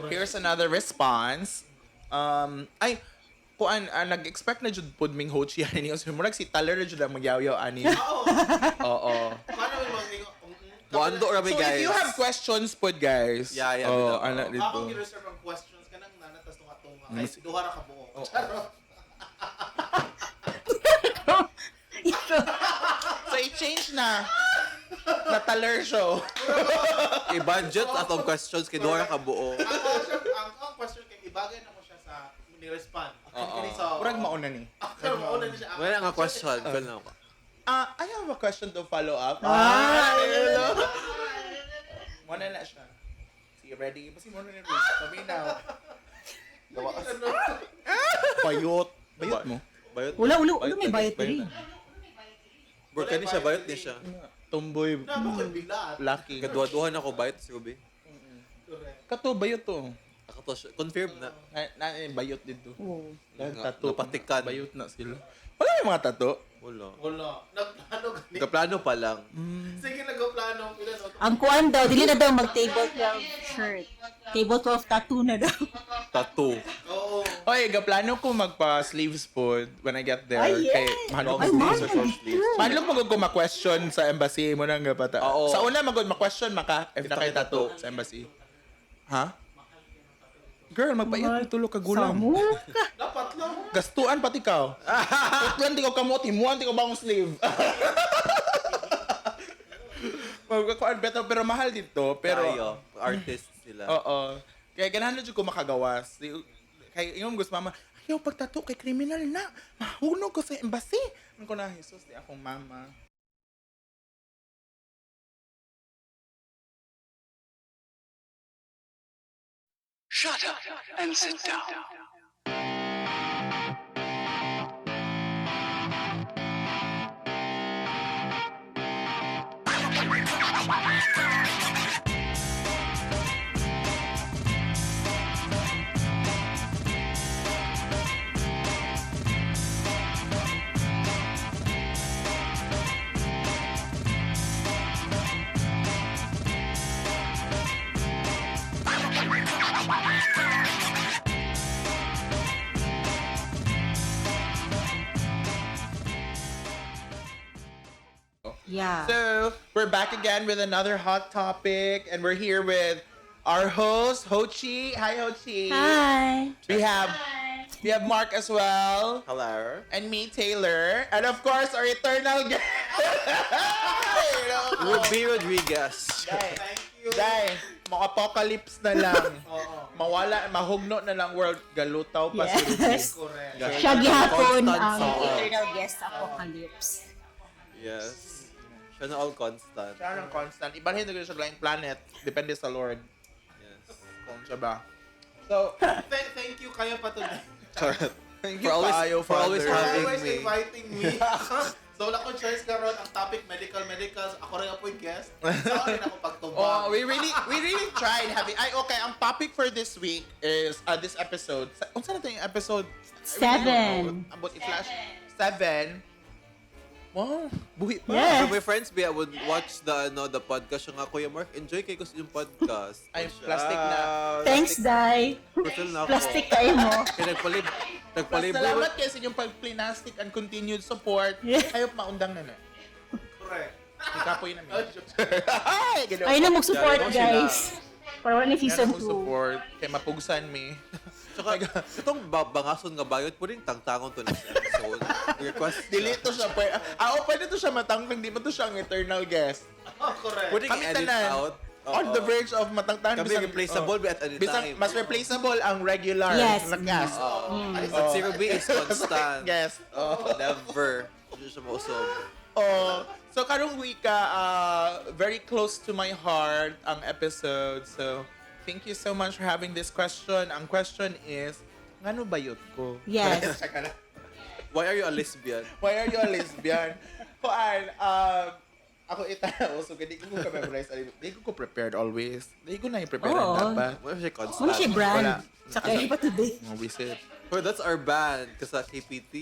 Here's another response. Ay, kuan nag-expect na jud pud ming hochi ani niyo. Murag si Taler na jud ang magyaw-yaw ani. Oo. Paano may mga Buando rami So guys. if you have questions pud guys. Yeah, Oh, bitaw. ana Ako dito. gi-reserve ang questions kanang nanatas tunga-tunga kay duha ra ka buo. Charot. So i-change na. Na Taler show. I-budget atong questions kay Dora ka buo. Ang question kay ibagay na mo siya sa ni-respond. Kini sa Murag mauna ni. Pero mauna na siya. Wala nga question. Kaya ako. I have a question to follow up. Muna na siya. See, ready? Basi muna na rin. Sabi na. Gawa ka. Bayot. Bayot mo? Bayot. Wala, may bayot diri. Bro, kani siya bayot ni siya. Tomboy. Namo kay bilat. Lucky. Kaduha-duhan ako bayot si Ruby. Kato, bayot to. Ako to siya. Confirm na. Bayot dito. Oo. Tato. Napatikan. Bayot na sila. Wala yung mga tato. Wala. Nagplano gani. Kaplano pa lang. Sige nagplano pila no. Ang kuan daw, dili na daw mag-table 12 shirt. Table 12 tattoo na daw. Tattoo. Oo. Oy, gaplano ko magpa-sleeves po when I get there. Ay, yes. Kay mahalok Ay, mo. man. short sleeves. Mahalok mo ko ma-question sa embassy mo nang gapata. Oo. Sa una magod ma-question maka if na kay tattoo sa embassy. Ha? Girl, magbayad mo tulo ka gulang. Samo ka. Dapat lang. Gastuan pati ka. Tutlan di ko kamot, himuan di ko bang sleeve. Magkakuan better pero mahal dito, pero Tayo. Artist sila. oo. Kaya ganahan na jud ko makagawas. Kay yung gusto mama, ayaw pagtato kay criminal na. Mahunog ko sa embassy. Ano ko na, Jesus, di akong mama. Shut up and sit down. Yeah. So, we're back again with another hot topic, and we're here with our host, Hochi. Hi, Hochi. Hi. We have Mark as well, Hello. and me, Taylor, and of course, our eternal guest. Ruby Rodriguez. Dai, Thank you. dai, apocalypse na lang. Oo. Mawala, mahugno na lang world. Galutaw pa si Ruby. Yes. Correct. Siya gihapon Constant ang song. eternal guest apocalypse. Yes. Siya na all constant. Siya ng constant. Ibalhin na siya blind planet. Depende sa Lord. Yes. Kung siya ba. So, Thank you kayo pa today. thank For always- kaayo, for always Father. having Always me. inviting me. So, wala kong choice karon ang topic medicals. Ako rin po yung guest. So, rin ako pagtumbang. Oh, we really tried having. Okay, ang topic for this week is this episode. Unsa na ito yung episode? Seven. About i-flash 7. Wow, buhi pa. Yes. For my friends, I would watch the podcast yung nga, Kuya Mark. Enjoy kayo kasi yung podcast. Ay, plastic na. Thanks, Dai. Fulfill na ako. Plastic kayo mo. Kaya nagpalibro. Salamat kayo sa inyong pag-plastic and continued support. Yeah. Ayop maundang na na. Correct. Ikapoy na Oh, mi. joke. Ay, gano'n. Ayun na mag-support, Galing sila. guys. Para wala ni season 2. support. Kaya mapugsan mi. Tsaka, itong bangason nga bayot, pwedeng tangtangon to next episode. Request. Delete to siya. Pwede to siya matangkang. Di ba to siya ang eternal guest? Oh, correct. Pwedeng Kami i-edit tanan. out. On the verge of matangtang. Kami replaceable at any Bisang time. mas replaceable ang regular Yes. na cast. But si Ruby is constant. Yes. Never. Hindi siya mausog. Oh, so karong wika very close to my heart ang episode. So thank you so much for having this question. Ang question is, ngano bayot ko? Yes. Why are you a lesbian? Why are you a lesbian? Kuan, ako itanaw, so hindi ko ka-memorize. Hindi ko prepared always. Hindi ko na i-prepare Oo. dapat. Why siya constant? Muna siya brand. Wala. Sa kayo pa today. Mga visit. Oh, that's our band. Kasi KPT.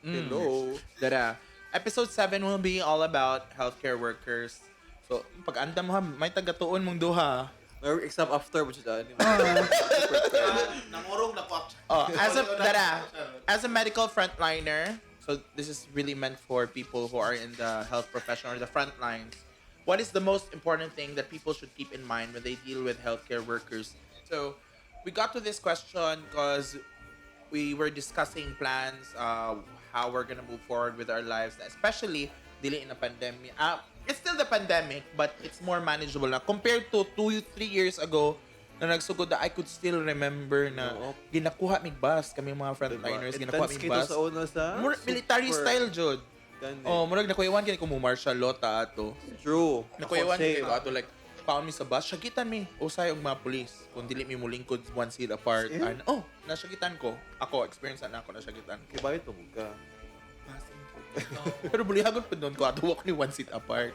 Hello. Dara. Episode 7 will be all about healthcare workers. So, pag anda mo ha, may tagatuon mong duha. Or exam after, which is Nangurong na ko. As a medical frontliner, so this is really meant for people who are in the health profession or the front lines. What is the most important thing that people should keep in mind when they deal with healthcare workers? So, we got to this question because we were discussing plans, how we're gonna move forward with our lives, especially dealing in a pandemic. It's still the pandemic, but it's more manageable na compared to 2-3 years ago na nagsugod na I could still remember na ginakuha mig bus kami mga frontliners, ginakuha mig bus. Sa una sa Military style jud. Oh, murag nakuyawan kini ko mo martial law ta ato. True. Nakuyawan kini ko ato like found me sa bus, syagitan mi. Usay og mga pulis. Kung dili mi mulingkod one seat apart. Nasyagitan ko. Ako, experience na ako nasyagitan. Kaya ba ito ka? Pero bulihagon pa doon ko ato walk ni one seat apart.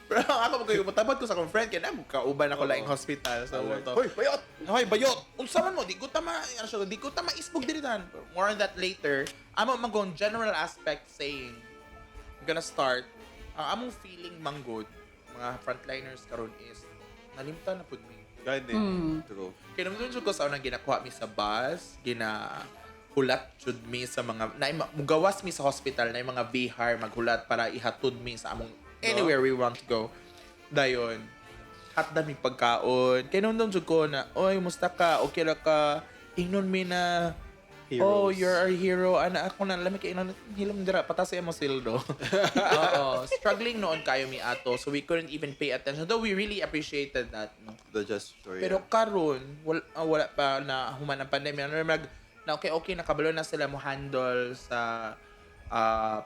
Pero ako magkayumatabad ko sa akong friend kaya kauban ako laing hospital. So, Hoy, bayot! Hoy, bayot! Unsa man mo, di ko ta maisbog diritan. More on that later. Amo magong general aspect saying, I'm gonna start. Ang among feeling manggod, mga frontliners karon is, nalimtan na pud mi. Gani. True. Kaya naman ko sa unang ginakuha mi sa bus, hulat jud mi sa mga, mugawas mi sa hospital, na yung mga VHAR, maghulat para ihatod mi sa among anywhere we want to go. Dayon, hatda mi pagkaon. Kaya naman jud ko na, oy, musta ka? Okay ra ka? Ingnon mi na, oh, you're our hero. Ana, ako na, lamig kayo na, hilam dira, patasay mo sildo. Oo. Struggling noon kayo mi ato, so we couldn't even pay attention. Though we really appreciated that. No? The gesture, Pero karon wala pa na human ang pandemya. Na okay, nakabalo na sila mo handle sa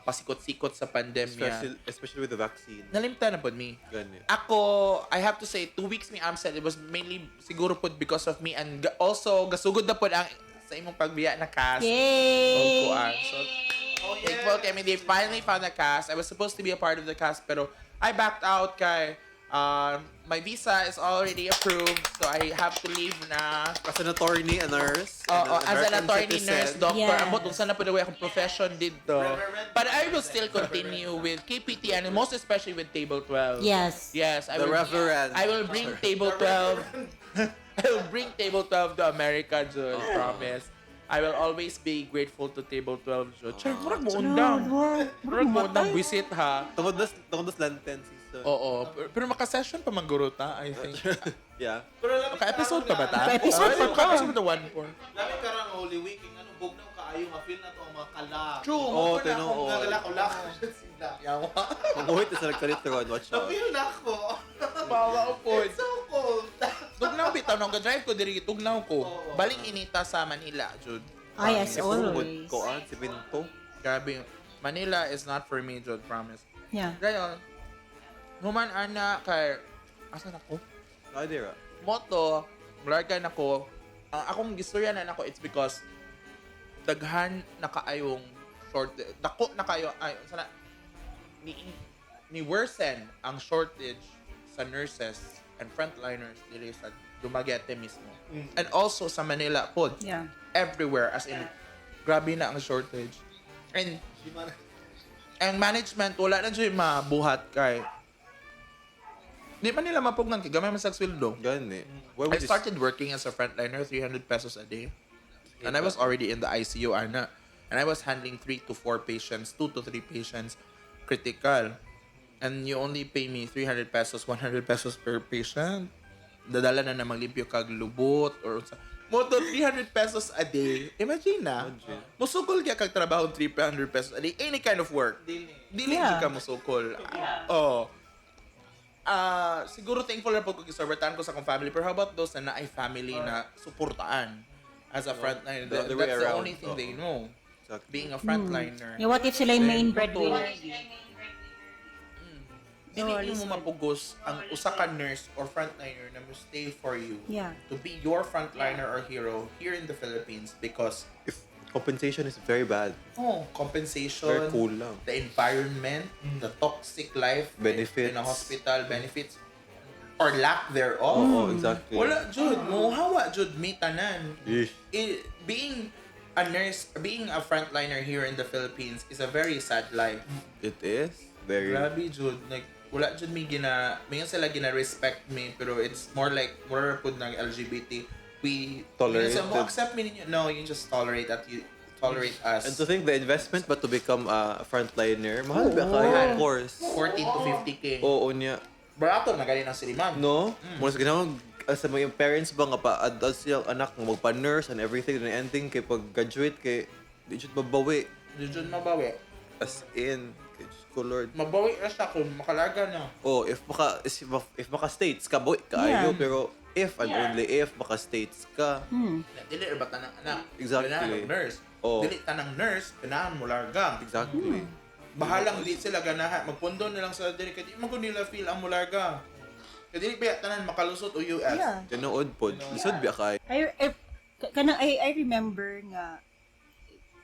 pasikot-sikot sa pandemya. Especially with the vaccine. Nalimtan na po mi. Gani. Ako, I have to say, 2 weeks mi absent. It was mainly siguro po because of me and also gasugod na po ang sa imong pagbiya na cast. Yay! So, thankful kay they finally found the cast. I was supposed to be a part of the cast pero I backed out kay my visa is already approved so I have to leave na. As an attorney, a nurse. As an attorney, nurse, doctor, Yes. ambot kung saan na po na akong profession dito. But I will still continue with KPT and most especially with Table 12. Yes. Yes, The Reverend. I will bring Table 12. I will bring Table 12 to America, Jud. Promise. I will always be grateful to Table 12, Jud. Char, murag mo undang. Murag mo undang visit, ha? Tungod nas Lenten season. Oo. Pero maka-session pa mangguro ta, I think. Yeah. Maka-episode pa ba ta? Maka-episode pa ka. Maka-episode na 1-4. Lami karang Holy Week, bugnaw kaayo nga feel na to ang mga kalak. True. Oo, tinoo. Nagalak sila. Yawa. Kung uhit na sa nagkalit watch out. Na-feel na ako. Bawa ko po. It's so cold. Tugnaw bitaw nung ga-drive ko diri tugnaw ko. Baling inita sa Manila, Jud. Yes, Pugod always. ko si Binto. Grabe. Manila is not for me, Jud, promise. Yeah. Gayon. Human ana kay asan ako? Idea. Moto, largan ako. Ang akong gistorya na nako it's because daghan na kaayong dako na kayo ay sana ni worsen ang shortage sa nurses and frontliners dili sa Dumaguete mismo. And also sa Manila pod. Yeah. Everywhere as in grabe na ang shortage. And management wala na dyan mabuhat kay di man nila mapugnan kay gamay man sa sweldo. Gani. I started working as a frontliner 300 pesos a day. And I was already in the ICU, Ana. And I was handling 3 to 4 patients, 2 to 3 patients, critical. And you only pay me 300 pesos, 100 pesos per patient. Dadala na maglimpyo kag lubot or moto 300 pesos a day. Imagine na. Musukol kaya kag trabaho 300 pesos a day. Any kind of work. Dili Yeah. ka musukol. Siguro thankful na po kung isorbertaan ko sa akong family. Pero how about those na naay family na suportaan as a frontliner? The other That's way the around. only thing they know. Exactly. Being a frontliner. Yeah, what if sila yung main breadwinner? Dili mo mapugos ang usa ka nurse or frontliner na mo stay for you Yeah. to be your frontliner or hero here in the Philippines because If compensation is very bad. compensation, Very cool lang. the environment, the toxic life Benefits. in a hospital, benefits or lack thereof. Oo, exactly. Wala, Jud. Muhawa, Jud, may tanan. Yeesh. Being a nurse, being a frontliner here in the Philippines is a very sad life. It is very. Grabe, Jud. Like, wala dyan may sila gina-respect me, pero it's more like, more po ng LGBT. We Tolerated. So, accept me ninyo. No, you just tolerate us. And to think the investment ba to become a frontliner, mahal ba kayo? Mahal. Of course. 14 to 50K. Oo niya. Barato na galing ng siliman. No? Muna sa ginawa, sa mga parents ba nga pa-adult silang anak nga magpa-nurse and everything and ending kay pag-graduate kay di jud mabawi. Di dyan mabawi. As in, kay Diyos ko Lord. Mabawi na siya kung makalaga na. Oh, if maka-states ka, bawi ka ayo. Pero if and only if maka-states ka. Dili ba tanang anak? Exactly. Ganahan ng nurse. Oh. Dili tanang nurse, ganahan mo larga. Exactly. Bahalang di sila ganahan. Magpundo na lang sa dili. Kaya di mo ko nila feel ang mularga. Kaya dili ba tanan makalusot o US? Yeah. Tinuod po. Lisod ba kay? I remember nga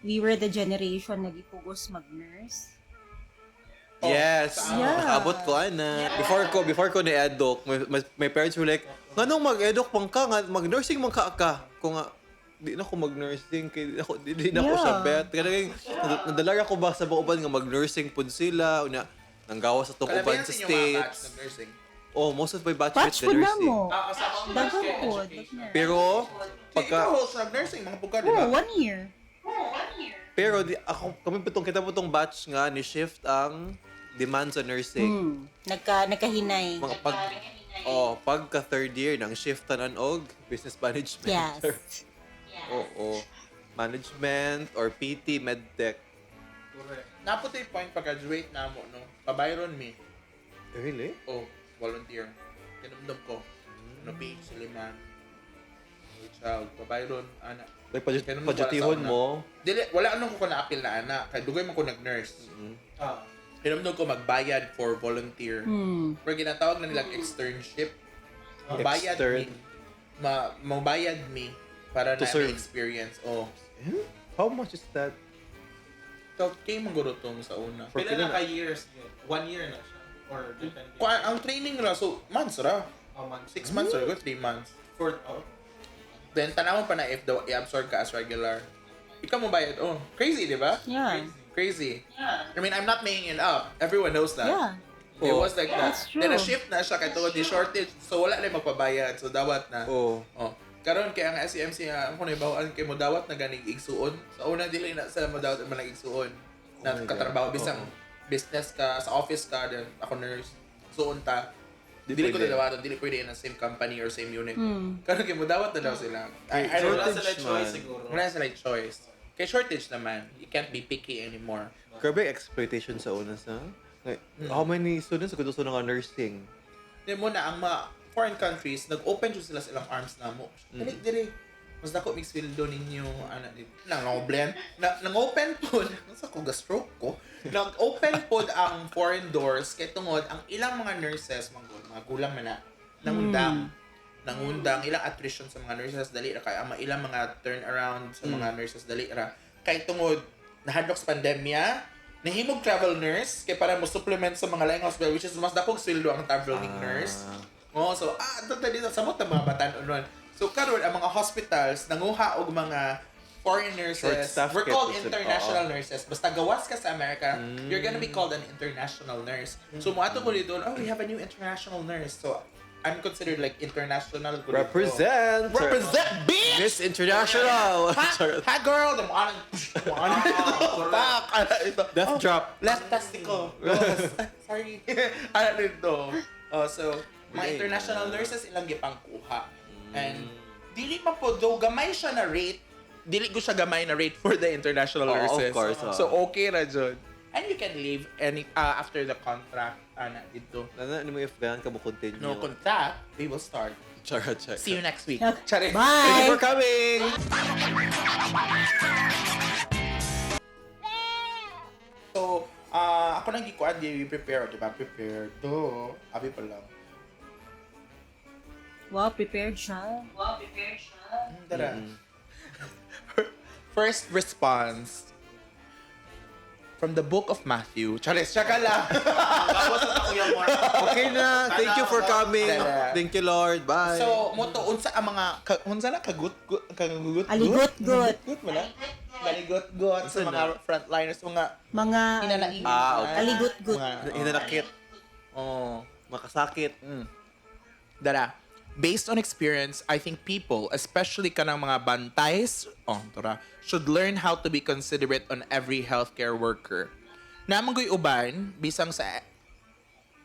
we were the generation na gipugos mag-nurse. Yes. Yeah. Nakaabot ko ana. Before ko ni-edok, my parents were like, "Nganong mag-edok pang ka nga mag-nursing man ka?" Ko nga di na ko mag-nursing kay di na ko Yeah. sa bet. Kadang nadalara ko ba sa bauban nga mag-nursing pud sila unya nanggawas sa tong uban sa states. ng nursing. Oh, most of my batch Batch with po na nursing. mo. Kasama ang Dagan batch po. Pero Pagka... pagka Ikaw host ng nursing, mga puka, di Oh, ba? 1 year. pero kami putong batch nga ni shift ang demand sa nursing. Nagkahinay. Mga pagka third year nang shiftan og business management. Yes. Oo. Management or PT, medtech. Naputi yung point pag-graduate na mo, no? Pabayron me. Really? Oh, volunteer. Kinumdum ko. Nabi, Suliman. Child, pabayron, anak. Like, Kinumdum ko pajutihon na sa una. mo. Dili, wala anong ko na-appeal na anak. Kaya dugay man ko nag-nurse. Kinumdum ko magbayad for volunteer. Pero ginatawag na nilang externship. Mabayad Extern. me. Mabayad me para To na serve. experience. Oh. How much is that? So, kayo manggurutong sa una. For Pila na kailan- ka years? 1 year na siya? Or depende? Ang training ra, so months ra. Oh, months. 6 months or 3 months. Then, tanawan pa na if i-absorb ka as regular. Ikaw mo bayad. Oh, crazy, di ba? Yeah. Crazy. I mean, I'm not making it up. Everyone knows that. Yeah. It was like that. That's true. Then, na-shift na siya kaya tungod ni shortage. So, wala na yung magpabayad. So, dawat na. Oh. Karon kaya ang SEMC nga, ang kunay bawaan kay mo dawat na ganing igsuon. Sa una, dili na sila mo dawat man igsuon. Na katrabaho, bisang business ka, sa office ka, then ako nurse. Suon ta. Dili ko pwede. na dawaton, dili pwede in the same company or same unit. Karon kay mo dawat na daw sila. I don't Wala know. sila choice man. siguro. Wala sila choice. Kaya shortage naman, you can't be picky anymore. Grabe exploitation sa una sa. Like, how many students ko gusto nga nursing? Then muna, ang mga foreign countries, nag-open sila silang arms na mo. Dili, dili. Mas dako mix fieldo ninyo, ana, nang-open po, nasa ko, ga-stroke ko, nag-open po ang foreign doors, kay tungod, ang ilang mga nurses, mga gulang man na, nangundang, ilang attrition sa mga nurses, dali ra, kaya ang ilang mga turnaround sa mga nurses, dali ra. Kay tungod, nahadlok sa pandemya, nahimog travel nurse, kay para mo supplement sa mga laing hospital, which is mas dakong sweldo ang traveling nurse. Oh, so, ito dito, samot ang mga batan nun. So, karon ang mga hospitals, nanguha og mga foreign nurses. Short-staffed We're called kasi, international nurses. Basta gawas ka sa Amerika, you're gonna be called an international nurse. So, mo ato ko dito, oh, we have a new international nurse. So, I'm considered like international. ko dito. Represent! Represent, bitch! Miss International! Ha, girl! The one. Fuck! Ito. Death drop. Left testicle. Sorry. Ano dito? Oh, so, mga international nurses ilang gipangkuha. And dili man po, though gamay siya na rate, dili ko siya gamay na rate for the international Oh, nurses. of course. So, okay na dyan. And you can leave after the contract. Dito. Ano mo if ganyan ka mo continue? No contract, we will start. Chara, chara. See you next week. Okay. Charis. Thank you Bye! for coming! So, ako nang gikuan, di prepare, di ba? Prepare to. Abi pa lang. Wow, prepared siya. Tara. First response from the book of Matthew. Charis, tsaka lang. Tapos na Kuya Mark. Okay na. Thank you for coming. Tara. Thank you, Lord. Bye. So, moto, unsa ang mga, unsa na kagut-gut? Aligot-gut. Gut mo na? Aligot-gut sa mga frontliners, mga Mga hinanaing. Ah, okay. aligot-gut. Mga Hinanakit. Oh. Makasakit. Dara, based on experience, I think people, especially kanang mga bantays, should learn how to be considerate on every healthcare worker. Namangoy uban, bisang sa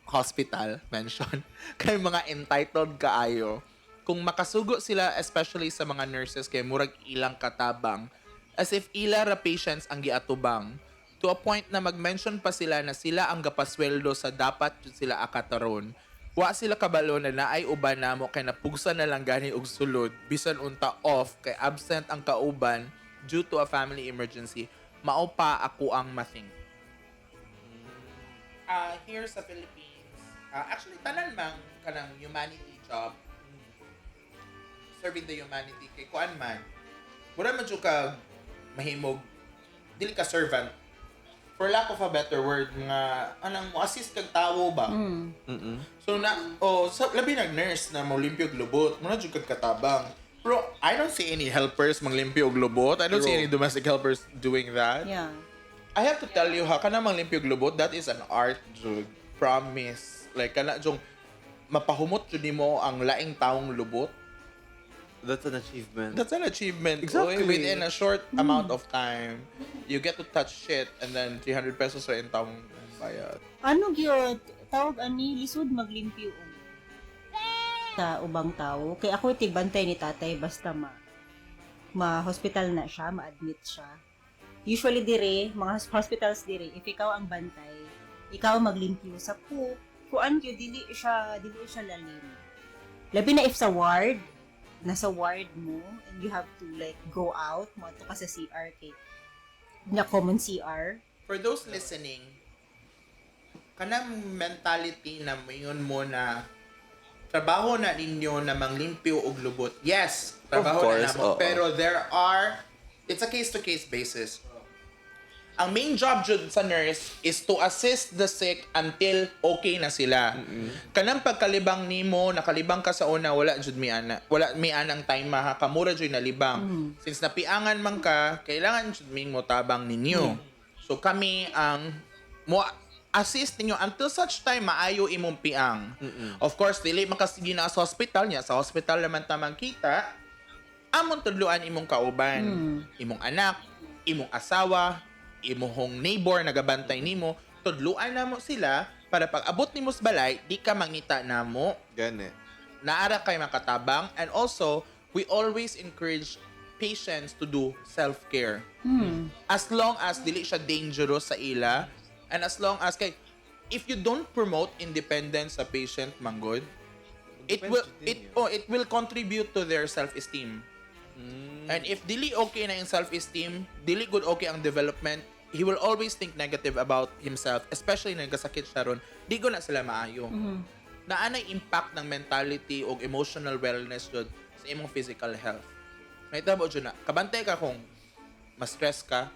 hospital, mention, kay mga entitled kaayo. Kung makasugo sila, especially sa mga nurses, kay murag ilang katabang, as if ila ra patients ang giatubang, to a point na mag-mention pa sila na sila ang gapasweldo sa dapat jud sila akataron. Wa sila kabalo na naay uban namo kay napugsa na lang gani og sulod bisan unta off kay absent ang kauban due to a family emergency. Mao pa ako ang mathing. Here sa Philippines, actually tanan mang kanang humanity job, serving the humanity kay kuan man. Mura man jud ka mahimog dili ka servant, for lack of a better word, nga anang mo assist kag tawo ba. So labi nag nurse na mo limpyo og lubot, mo na jud kag katabang. Pero I don't see any helpers manglimpyo og lubot. I don't see any domestic helpers doing that. Yeah. I have to tell you ha, kana manglimpyo og lubot, that is an art jud. Promise. Like kana jung mapahumot jud nimo ang laing taong lubot. That's an achievement. That's an achievement. Exactly. Oy, within a short amount of time, you get to touch shit and then 300 pesos ra in taong bayad. Ano gyud tawag ani lisod maglimpyo og sa ubang tao. Kay ako tigbantay ni tatay basta ma-hospital na siya, ma-admit siya. Usually dire, mga hospitals dire, if ikaw ang bantay, ikaw maglimpyo sa poop. Kuan gyud dili siya lalim. Labi na if sa ward, nasa ward mo and you have to like go out mo to ka sa CR kay na common CR. For those listening, kanang mentality na mayon mo na trabaho na ninyo na manglimpyo og lubot. Yes, trabaho course, na namo. oo. Pero it's a case-to-case basis. Ang main job jud sa nurse is to assist the sick until okay na sila. Kanang pagkalibang nimo, nakalibang ka sa una, wala jud mi ana. Wala mi anang time ha, kamura jud nalibang. Since napiangan man ka, kailangan jud ming motabang ninyo. So kami ang mo assist ninyo until such time maayo imong piang. Of course, dili makasigi na sa hospital niya. Sa hospital naman tamang kita, amon tudluan imong kauban, imong anak, imong asawa, imong neighbor nagabantay nimo, tudluan namo sila para pag abot nimo sa balay, di ka mangita namo. Gani. Naara kay makatabang, and also we always encourage patients to do self-care. As long as dili siya dangerous sa ila, and as long as kay if you don't promote independence sa patient manggod, it will contribute to their self-esteem. And if dili okay na yung self-esteem, dili good okay ang development, he will always think negative about himself, especially na nagkasakit siya ron, di ko na sila maayo. Naanay impact ng mentality o emotional wellness jud sa imong physical health. May tabo jud na, kabantay ka kung ma-stress ka,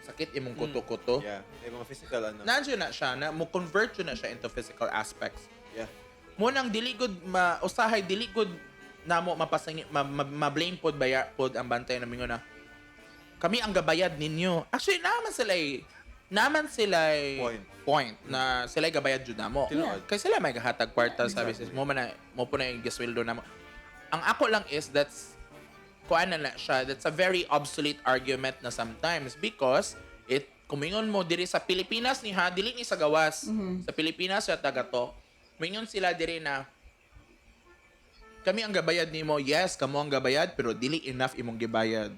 sakit imong kuto-kuto, Yeah. May mga physical ano. nandiyo na siya, na mo convert yun na siya into physical aspects. Yeah. Mo nang dili good usahay dili good namo mapasangi ma-blame pod pod ang bantay namin na kami ang gabayad ninyo. Actually naman sila point na sila gabayad jud namo. Tinuod. Kay sila may gahatag kwarta sa business mo man mo po na yung gasweldo namo. Ang ako lang is that's a very obsolete argument na sometimes because kumingon mo diri sa Pilipinas ni ha dili ni sa gawas. Sa Pilipinas sa taga to. Mingon sila diri na kami ang gabayad nimo. Yes, kamo ang gabayad pero dili enough imong gibayad.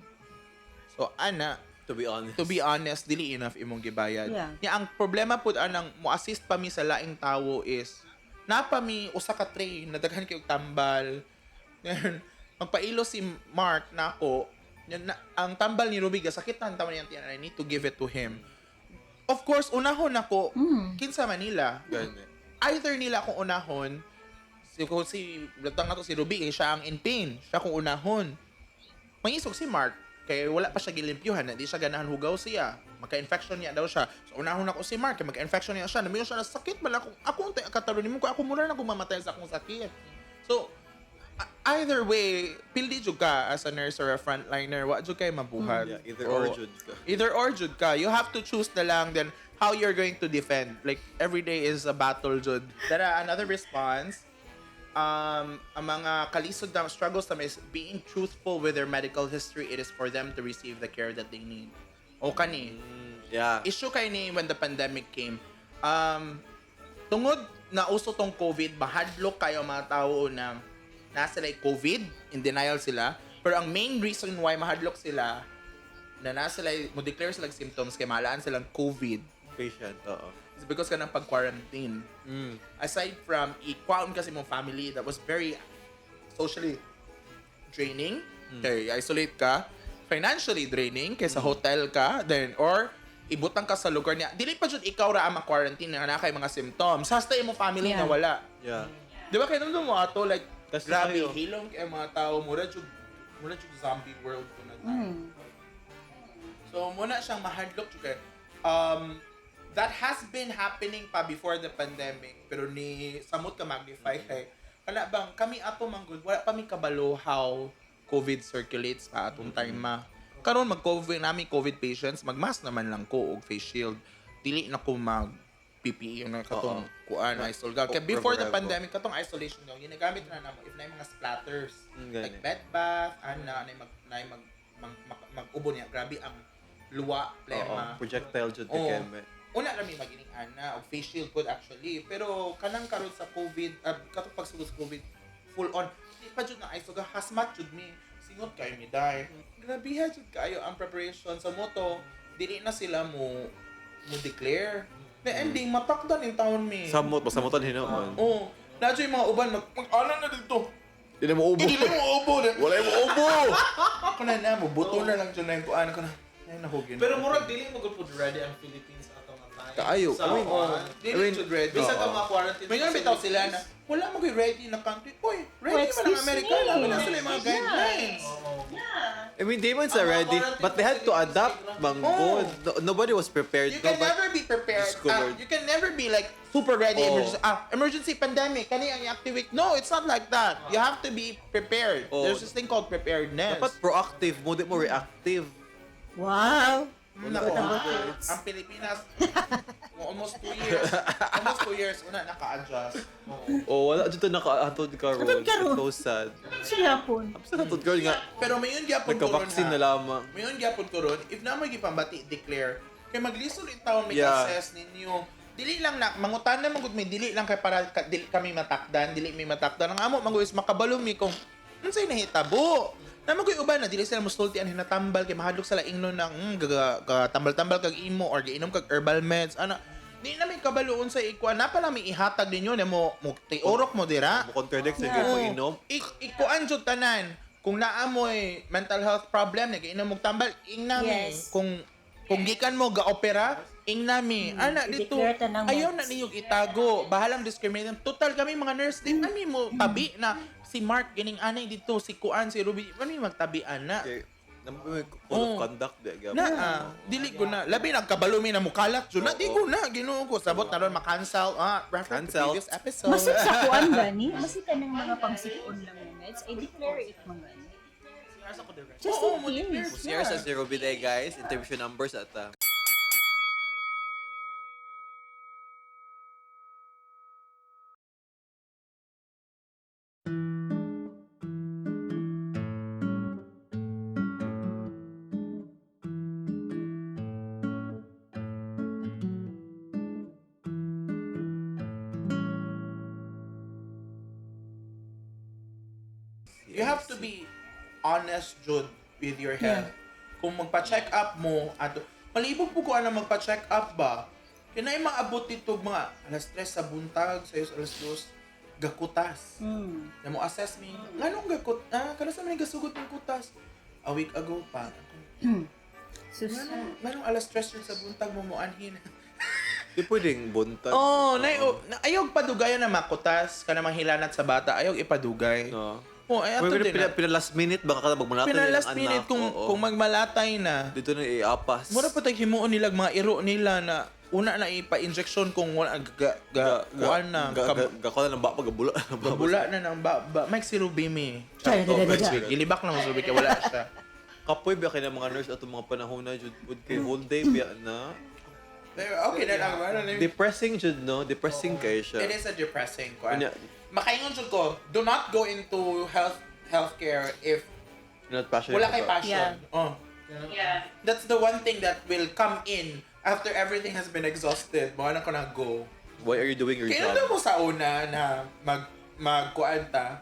So ana, To be honest, dili enough imong gibayad. Yeah. Nya ang problema pud anang mo assist pa mi sa laing tawo is napa mi usa ka tray nadaghan kay og tambal. Magpailo si Mark nako. Ang tambal ni Ruby gasakitan tama niya tiyan. I need to give it to him. Of course, unahon ako kinsa Manila. Gani. Either nila akong unahon, si latang nato si Ruby, siya ang in pain. Siya kung unahon. Mangisog si Mark, kaya wala pa siya gilimpyuhan, hindi siya ganahan hugaw siya. Magka-infection niya daw siya. So unahon ako si Mark, kaya magka-infection niya siya. Namiyo siya na sakit man ako ang katalo nimo ko ako muna na mamatay sa akong sakit. So either way, pildi jud ka as a nurse or a frontliner, wa jud kay mabuhat. Yeah, either or jud ka. Either or jud ka. You have to choose na lang, then how you're going to defend. Like, every day is a battle, Jud. Dara, another response. Ang mga kalisod na struggles na is being truthful with their medical history. It is for them to receive the care that they need. O kani. Yeah. Issue kay ni when the pandemic came. Tungod na uso tong COVID, mahadlok kayo mga tao na nasa like COVID, in denial sila. Pero ang main reason why mahadlok sila, na nasa like, mo declare silang symptoms, kaya mahalaan silang COVID, Patient, oo. is because ka ng pag-quarantine. Aside from, ikwaon kasi mong family that was very socially draining, kaya isolate ka, financially draining, kaya sa hotel ka, then, or, ibutang ka sa lugar niya. Dili pa dyan ikaw ra ang quarantine na kay mga symptoms. Hasta yung family na wala. Yeah. Di ba kaya nandun mo ato, like, Kasi grabe, tayo. hilong kaya mga tao, mura yung zombie world ko na tayo. So, muna siyang mahadlok juga. That has been happening pa before the pandemic, pero ni samot ka magnify kay wala bang kami ato manggod wala pa mi kabalo how COVID circulates pa atong time ma. Karon mag-COVID nami COVID patients, magmask naman lang ko og face shield. Dili na ko mag PPE yung katong kuan isol ga. Kaya before the pandemic katong isolation daw ginagamit na namo if na mga splatters like bed bath ana mag-ubo niya grabe ang luwa plema. Projectile jud Oo. keme. Una rami magining ana og face shield pod actually pero kanang karon sa COVID katong pagsugod sa COVID full on di pa jud na iso ga hazmat jud mi singot kay mi dai grabe ha jud kayo ang preparation sa moto dili na sila mo declare the ending matakdan in town mi Samot, masamotan hinoon. oh na yung mga uban mag-anan na dito Dili mo ubo. dili mo ubo Wala mo ubo. ako na mo buto na lang jud na yung kuan ko na ay nahugin Pero murag dili mo gud pud ready ang Philippines ato nga tayo. Kaayo. Sa I mean, dili jud ready Bisa ka Oo. mga quarantine. may nga bitaw sila na wala mo kay ready na country. Uy, ready man ang excuse Amerika. me. Wala sila yung mga guidelines. I mean, they weren't ready, but they had to adapt, manggod. Nobody was prepared. You can Nobody- never be prepared. Discovered. You can never be like super ready. Oh. Emergency pandemic. Kani ang i-activate. No, it's not like that. You have to be prepared. Oh. There's this thing called preparedness. Dapat proactive mo, di mo reactive. Wow! Nako, ang Pilipinas, almost 2 years, una naka-adjust. Oh, wala dito nakaatod ka ron. Atod ka ron. So sad. Siya po. Sa natod ka ron nga, Pero mayon gyapon ko ron nagka-vaccine na ha. lamang. Mayon gyapon ko ron, if na mo gipambati declare, kay maglisod in taon may Yeah. assess ninyo. Dili lang na mangutan na magud may dili lang kay para dili kami matakdan, dili may matakdan. Ang amo manguis makabalo mi kung unsay nahitabo. Na magoy uban na dili sila musultian hinatambal kay mahadlok sila ingnon ng tambal-tambal kag imo or giinom kag herbal meds ana di na may kabaloon sa ikuan na pala may ihatag ninyo na mo tiorok mo dira Mo contradict sa Yeah. yeah. mo inom. ikuan jud tanan kung naamoy mental health problem nagiinom og tambal ing nami Yes. kung gikan mo ga-opera ing nami ana dito i-declare tanang ayaw meds. na niyog itago bahalang discriminate total kami mga nurse di kami mo tabi na si Mark gining anay dito si Kuan si Ruby kami magtabian na Okay. May code of conduct di agam. dili ko na labi nagkabalo mi na mukalat jud na di ko na Ginoo ko sabot na ron ma-cancel reference to Cancel. previous episode Masit sa kuan gani, masit ka ng mga pangsipon lang ng meds, I declare it mga gani. Just Oo, in case. Musiyar sa 0 biday guys, intervention numbers at you have to be honest jud with your health. Kung magpa-check up mo, malibog po ko ano magpa-check up ba? Kinay maabot dito mga alas 3 sa buntag, sa alas 2, gakutas. Na mo assess me, nganong gakut? Kano sa man gasugot ng kutas? A week ago pa. Sus. Nganong alas 3 yun sa buntag mo anhin? di pwedeng buntag. Ayog padugayan na makutas, ka na manghilanat sa bata, ayog ipadugay. No. Ay ato din na. Pina last minute baka ka magmanatan Pina nilang last minute anak. Oo. kung magmalatay na. Dito na iapas. Mura pa tayong himuon nila mga iro nila na una na ipa-injection kung wala kuan na Gako na ng bapa gabula. gabula na ng Mike si Ruby mi. Gilibak na mo si Ruby kaya wala siya. Kapoy ba kay ng mga nurse ato mga panahon na jud pud kay whole day biya na. Okay na lang. Depressing jud no? Depressing kayo siya. It is a depressing kuan. Unya, Makaingon jud ko, do not go into healthcare if not passionate wala kay about- passion. Oh. That's the one thing that will come in after everything has been exhausted. Mga na ko na go. Why are you doing your Kaya job? mo sa una na magkuanta,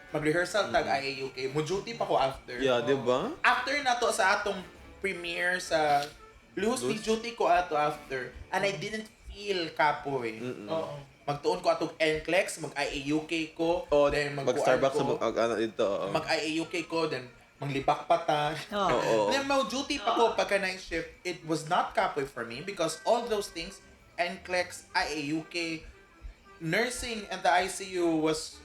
mag-rehearsal tag IAUK, mo duty pa ko after. Yeah, di ba? After na to sa atong premiere sa Blues, Blues? duty ko ato after. And I didn't feel kapoy. Oo. Magtuon ko atong NCLEX, mag-IAUK ko, then Mag-Starbucks sa ko, ano dito. oo. mag-IAUK ko, then manglibak pa ta. Oo. Then mag-duty pa ko pagka night shift. It was not kapoy for me because all those things, NCLEX, IAUK, nursing, and the ICU was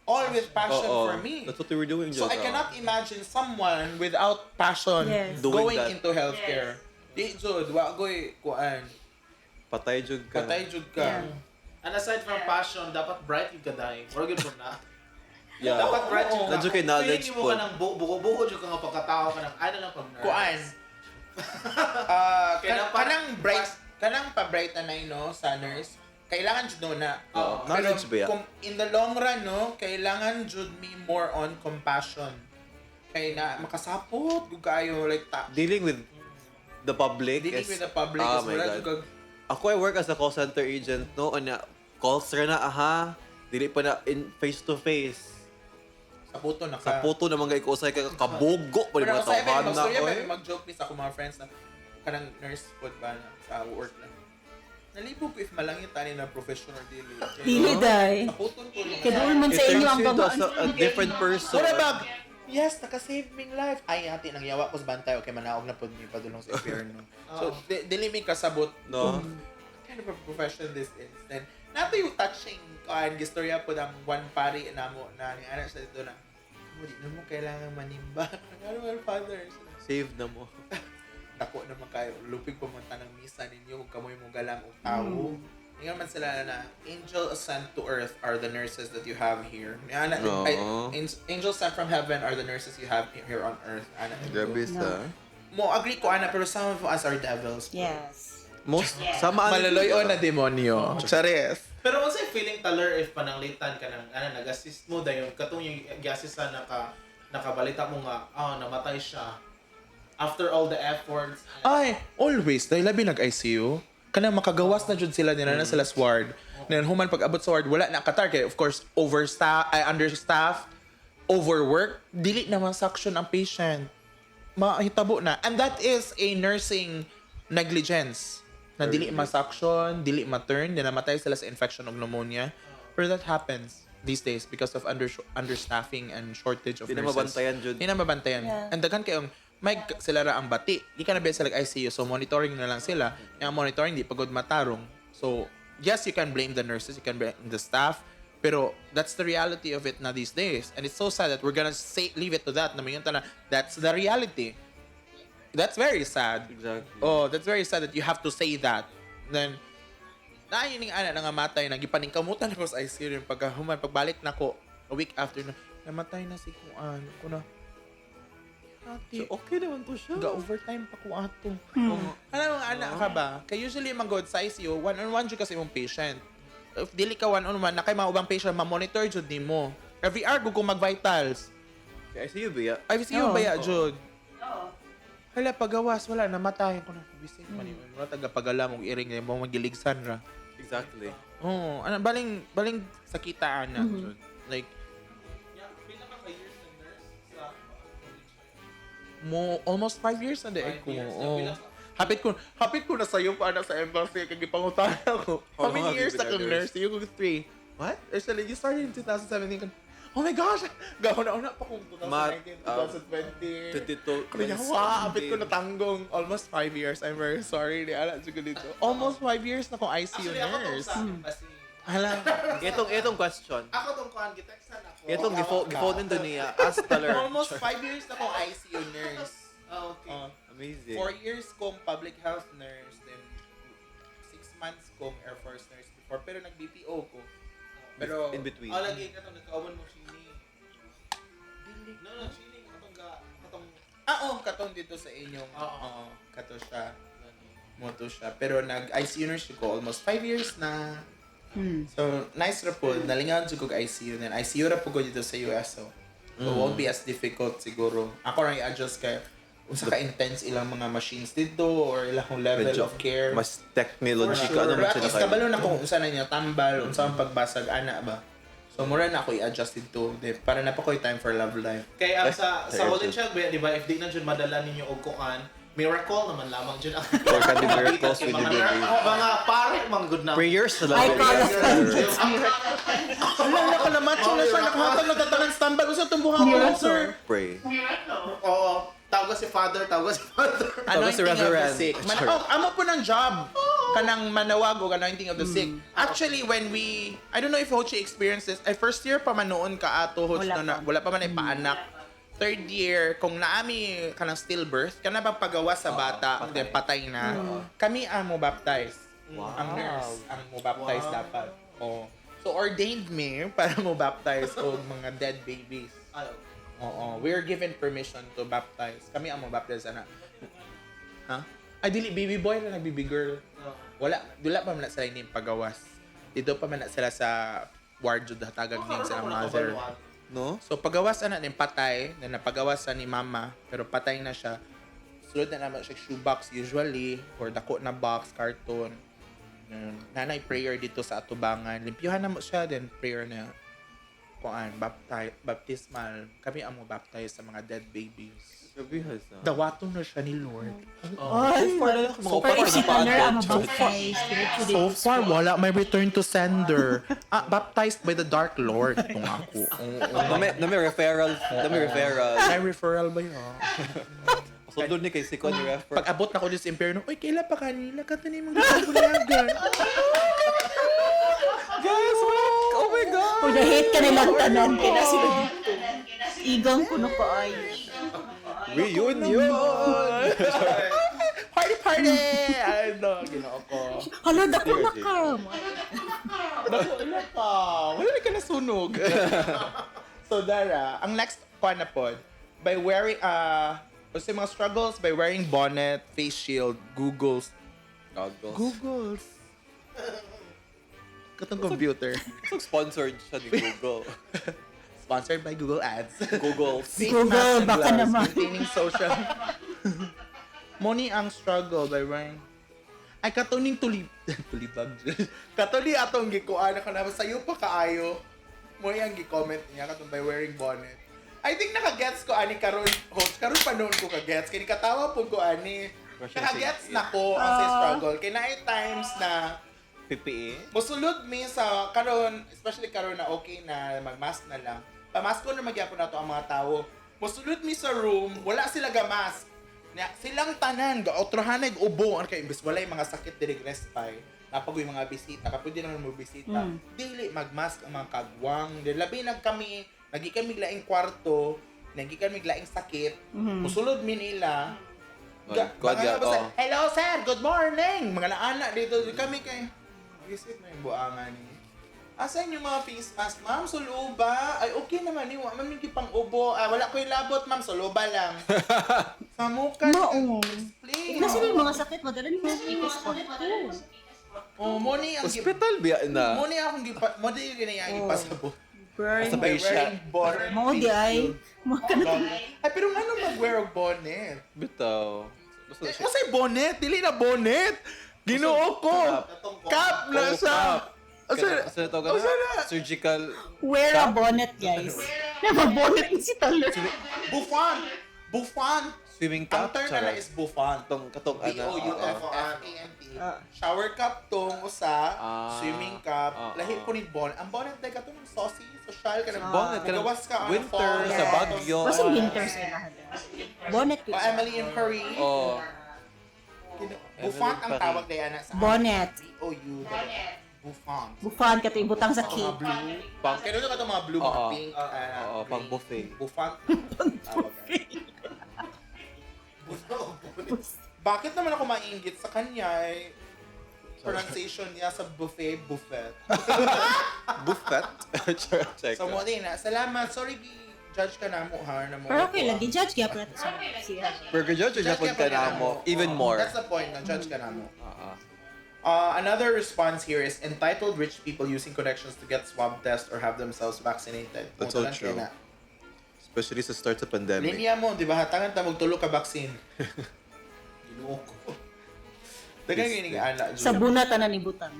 all with passion Oo. for me. That's what we were doing, So Jod. I cannot imagine someone without passion Yes. Doing going that. into healthcare. Di jud, wa goy kuan. Patay jud ka. Patay jud ka. Yeah. And aside from passion, dapat bright yung kadahin. Or good mo na. Yeah. Dapat bright yung Nadyo kay knowledge Feeling mo po. ka ng buko-buko dyan ka nga pagkatao ka ng ano lang pag-nurse. Kuan. Kaya Kanang bright, kanang pa-bright na no sa nurse. Kailangan jud no na. Oo. Pero Knowledge ba yan? kung in the long run no, kailangan jud me more on compassion. Kay na makasapot gud kayo like Dealing with the public dealing is... with the public Oh is my wala God. jud kag Ako, I work as a call center agent, no? Anya, calls ra na, aha. Dili pa na in face-to-face. sa puto na ka. Sa puto naman kay ko usay kay kabugo pa Pero mga sa tawhan na, mag-storya oy. mag-joke please ako mga friends na kanang nurse pod ba na sa work na. Nalibog ko if malangit tani na professional dili. Dili, day. Sa puto ko. Kaya doon man It sa inyo turns ang you into pamaan. a different person. Wala bag. Yes, naka-save ming life. Ay, ate, nang yawa ko sa bantay. Okay, manaog na po niyo padulong sa impyerno. So, dili mi kasabot. No? What kind of a profession this is? Then, nato yung touching kan gistorya po ng one pari na mo na ni anak sa dito na di na mo kailangan manimba. Ano well, fathers? Save na mo. Dako naman kayo. Lupig pumunta ng misa ninyo kung kamoy mo galang o tao. Ngayon man sila na angel sent to earth are the nurses that you have here. Angels sent from heaven are the nurses you have here on earth. Ana, Grabe sa... mo agree ko ana pero some of us are devils. Yes. Most... Sama Malaloy na demonyo. Chares. Pero kung sa'yo feeling taler if pananglitan ka ng nag-assist mo dayon katong yung gi-assist sa nakabalita mo nga namatay siya after all the efforts. Ay, always. Dahil labi nag-ICU. Kanang makagawas na jud sila nila na sila sa ward. Then human pag abot sa ward, wala na katar kay of course understaffed, overworked, dili naman suction ang patient. Mahitabo na. And that is a nursing negligence. Na dili ma-suction, dili ma-turn, na namatay sila sa infection of pneumonia. Pero that happens these days because of understaffing and shortage of Di na nurses. mabantayan, Jud. Di na mabantayan. Yeah. And daghan kayong may sila ra ang bati. Di ka na ba sila ICU, so monitoring na lang sila. Yung monitoring, di pagod matarong. So, yes, you can blame the nurses, you can blame the staff, pero that's the reality of it na these days. And it's so sad that we're gonna leave it to that. Na mayunta na, that's the reality. That's very sad. Exactly. Oh, that's very sad that you have to say that. Then, na yun yung anak na namatay, nagipaning kamutan ako sa ICU yung pagbalik na ko, a week after na, namatay na si Kuan. Ko na, ate, So, okay naman to siya. ga-overtime pa ko ato. Ano mga anak ka ba? Kaya usually mag-god sa ICU, one-on-one dyan kasi mong patient. If dili ka one-on-one, na kay mga ubang patient, ma-monitor dyan din mo. Every hour, kung mag-vitals. Kaya ICU ba ya? ICU Oo. ba ya, Jud? Hala, pagawas, wala, namatay ko na. Bising man yun. Wala taga-pagala mong iring, mo magiligsan ra. Exactly. Oo, ano, baling sakitaan na, Jud. Like, Pinaka-years na nurse sa almost 5 years na dahil ko. years na Oo. pila- Hapit ko na sa'yo pa na sa embassy kag gipangutan ako. How How long many have you years been na a kang nurse? nurse? You go 3. What? Actually, you started in 2017. Oh my gosh! Gahon-una pa kung 2019, 2020. 22. Kaya hapit ko na tanggong. Almost 5 years. I'm very sorry. Di ala ko dito. Almost 5 years na akong ICU Actually, ako tong nurse. sa kasi Hala. Itong question. ako tong kuhan gitextan ako. Itong gifone nito niya. As taler. Almost 5 years na akong ICU nurse. Okay. Amazing. 4 years kong public health nurse, then 6 months kong Air Force nurse before. Pero nag-BPO ko. Pero, In between. Lagi ka tong nagkauban mo chini. No, chini katong katong dito sa inyong, Oo. kato siya. Moto siya. Pero nag-ICU nurse ko almost 5 years na. So, nice ra po. Nalingawan ko ICU. Then, ICU ra po ko dito sa US. So won't be as difficult siguro. Ako rin i-adjust kay unsa ka intense ilang mga machines dito or ilang level Medyo of care. Mas technological Sure. naman At siya least kabalo na kung unsa na niya tambal, unsa ang pagbasag ana ba. So mura na ako i-adjust dito. Para na pa ko time for love life. Kaya sa Holy Child, di ba, if di na dyan madala ninyo og kuan, miracle naman lamang dyan ang Or can the miracles with the baby. mga pare, mga good na. Prayers na lang. I call us Wala ka na macho na siya nakahatag nagtatanan standby ko sa tumbuhan ko sir. Pray. Oo. Tawag si Father. Ano si Reverend? Amo po ng job. Kanang manawag o anointing of the sick. Actually, when I don't know if Hochi experienced this, first year pa man noon ka ato, Hochi, wala pa man ay paanak. Third year, kung naami kanang stillbirth, kana bang pagawa sa bata, then patay na, kami ang mo baptize. Ang nurse, ang mo baptize dapat. Oh. So, ordained me para mo baptize o mga dead babies. Oo. We're given permission to baptize. Kami ang mo baptize, ana. Ha? Ay, dili, baby boy na baby girl. Dula pa man na sila yung pagawas. Dito pa man na sila sa ward jud hatagag din sa mother. No? So pagawas na ning patay, na napagawas ni mama, pero patay na siya. Sulod na naman siya shoebox usually or dako na box, carton. Nanay prayer dito sa atubangan. Limpyuhan na mo siya, then prayer na baptismal. Kami ang mo baptize sa mga dead babies. Sabihan na. Dawaton na siya ni Lord. Super excited ang mabaptize. So far, wala may return to sender. Baptized by the Dark Lord. Kung ako. Na may referral. May referral ba yun? So doon ni kay Sikon ni refer. Pag abot na ko din sa impyerno, uy, kailan pa kanila? Kata na yung mga bulagan. Guys, what? Oh my God! Kung na-hate ka nilang tanan, kaya sila dito. Igang kuno ko ay. Reunion! Party! Ano, ginoo ko. Hala, dako na ka. Dako na ka. Wala ka nasunog. So, Dara, ang next ko na po, by wearing, kasi mga struggles by wearing bonnet, face shield, Googles. Katong computer. Sponsored siya ni Google. Sponsored by Google Ads. Google. Google, baka naman. Maintaining social. Moni ang struggle by wearing... Ay, katuning tulibag. Katuni atong gikuan na ka naman sa'yo pa kaayo. Moni ang gi-comment niya katong by wearing bonnet. I think nakagets ko ani karon host. Karon pa noon ko kagets. Kaya katawa po ko ani. Nakagets na ko ang sa struggle. Kaya na times na PPE? musulod mi sa karon, especially karon na okay na mag-mask na lang. Pamasko na magyapon nato ang mga tao. Musulod mi sa room, wala sila ga-mask. Silang tanan gaotrohan nag ubo kay imbes wala yung mga sakit diri respay. Napagoy mga bisita, kapag di naman mo bisita. Dili mag-mask ang mga kagwang. Labi nag kami, nagikan mig laing kwarto, nagikan mig laing sakit. Musulod mi nila. Hello sir, good morning. Mga naana dito kami kay visit na yung buangan ni. Asan yung mga face mask, ma'am? Suluba? Ay, okay naman ni. Wa man pang ubo. Wala ko yung labot, ma'am. Suluba lang. Sa mukha. Mao. Explain. Kasi yung mga sakit, madala ni hospital spot ko. Oh, moni ang Hospital biya na. Moni akong moni yung ganyan ipasabot. As a By patient. wearing bonnet. Mao di ay. Ay, pero ano mag-wear og bonnet? Bitaw. Masay bonnet? Dili na bonnet. Ginoo ko. Cap na siya. Asa to ka na? Surgical. Wear a bonnet, guys. Nababonnet ni si Taler. Buffon. Swimming Ang cap. term na is buffon. Katong ano. B-O-U-F-F-A-N-T. Shower cup tong usa, swimming cup, lahi po ni bonnet. Ang bonnet dahil ka ng saucy, social ka ng Bonnet ka ng magawas ka winter sa Baguio. Kasi winter sa lahat. Bonnet ko. Emily and Hurry. Oh. Buffon ang tawag dahil sa Bonnet. B-O-U. Buffon. Bufan ka ito, ibutang sa Mga cake. blue. Kaya doon ka itong mga blue, mga pink. Pang buffet. Buffon. Bakit naman ako mainggit sa kanya? Pronunciation niya sa buffet. Buffet? Check. So, mo din na. Salamat. Sorry, judge ka na mo, ha? Na mo. Pero okay lang, di-judge kaya pala siya. Pero judge Japon ka na mo, even more. That's the point, na judge ka na mo. Ah. Another response here is entitled rich people using connections to get swab test or have themselves vaccinated. That's so Mudalan true. kayo na. Especially sa start sa pandemic. Linya mo, di ba? Hatangan ta magtulo ka vaccine. Ginuo ko. Dagan gini nga ana. Sa bunata na ni Butang.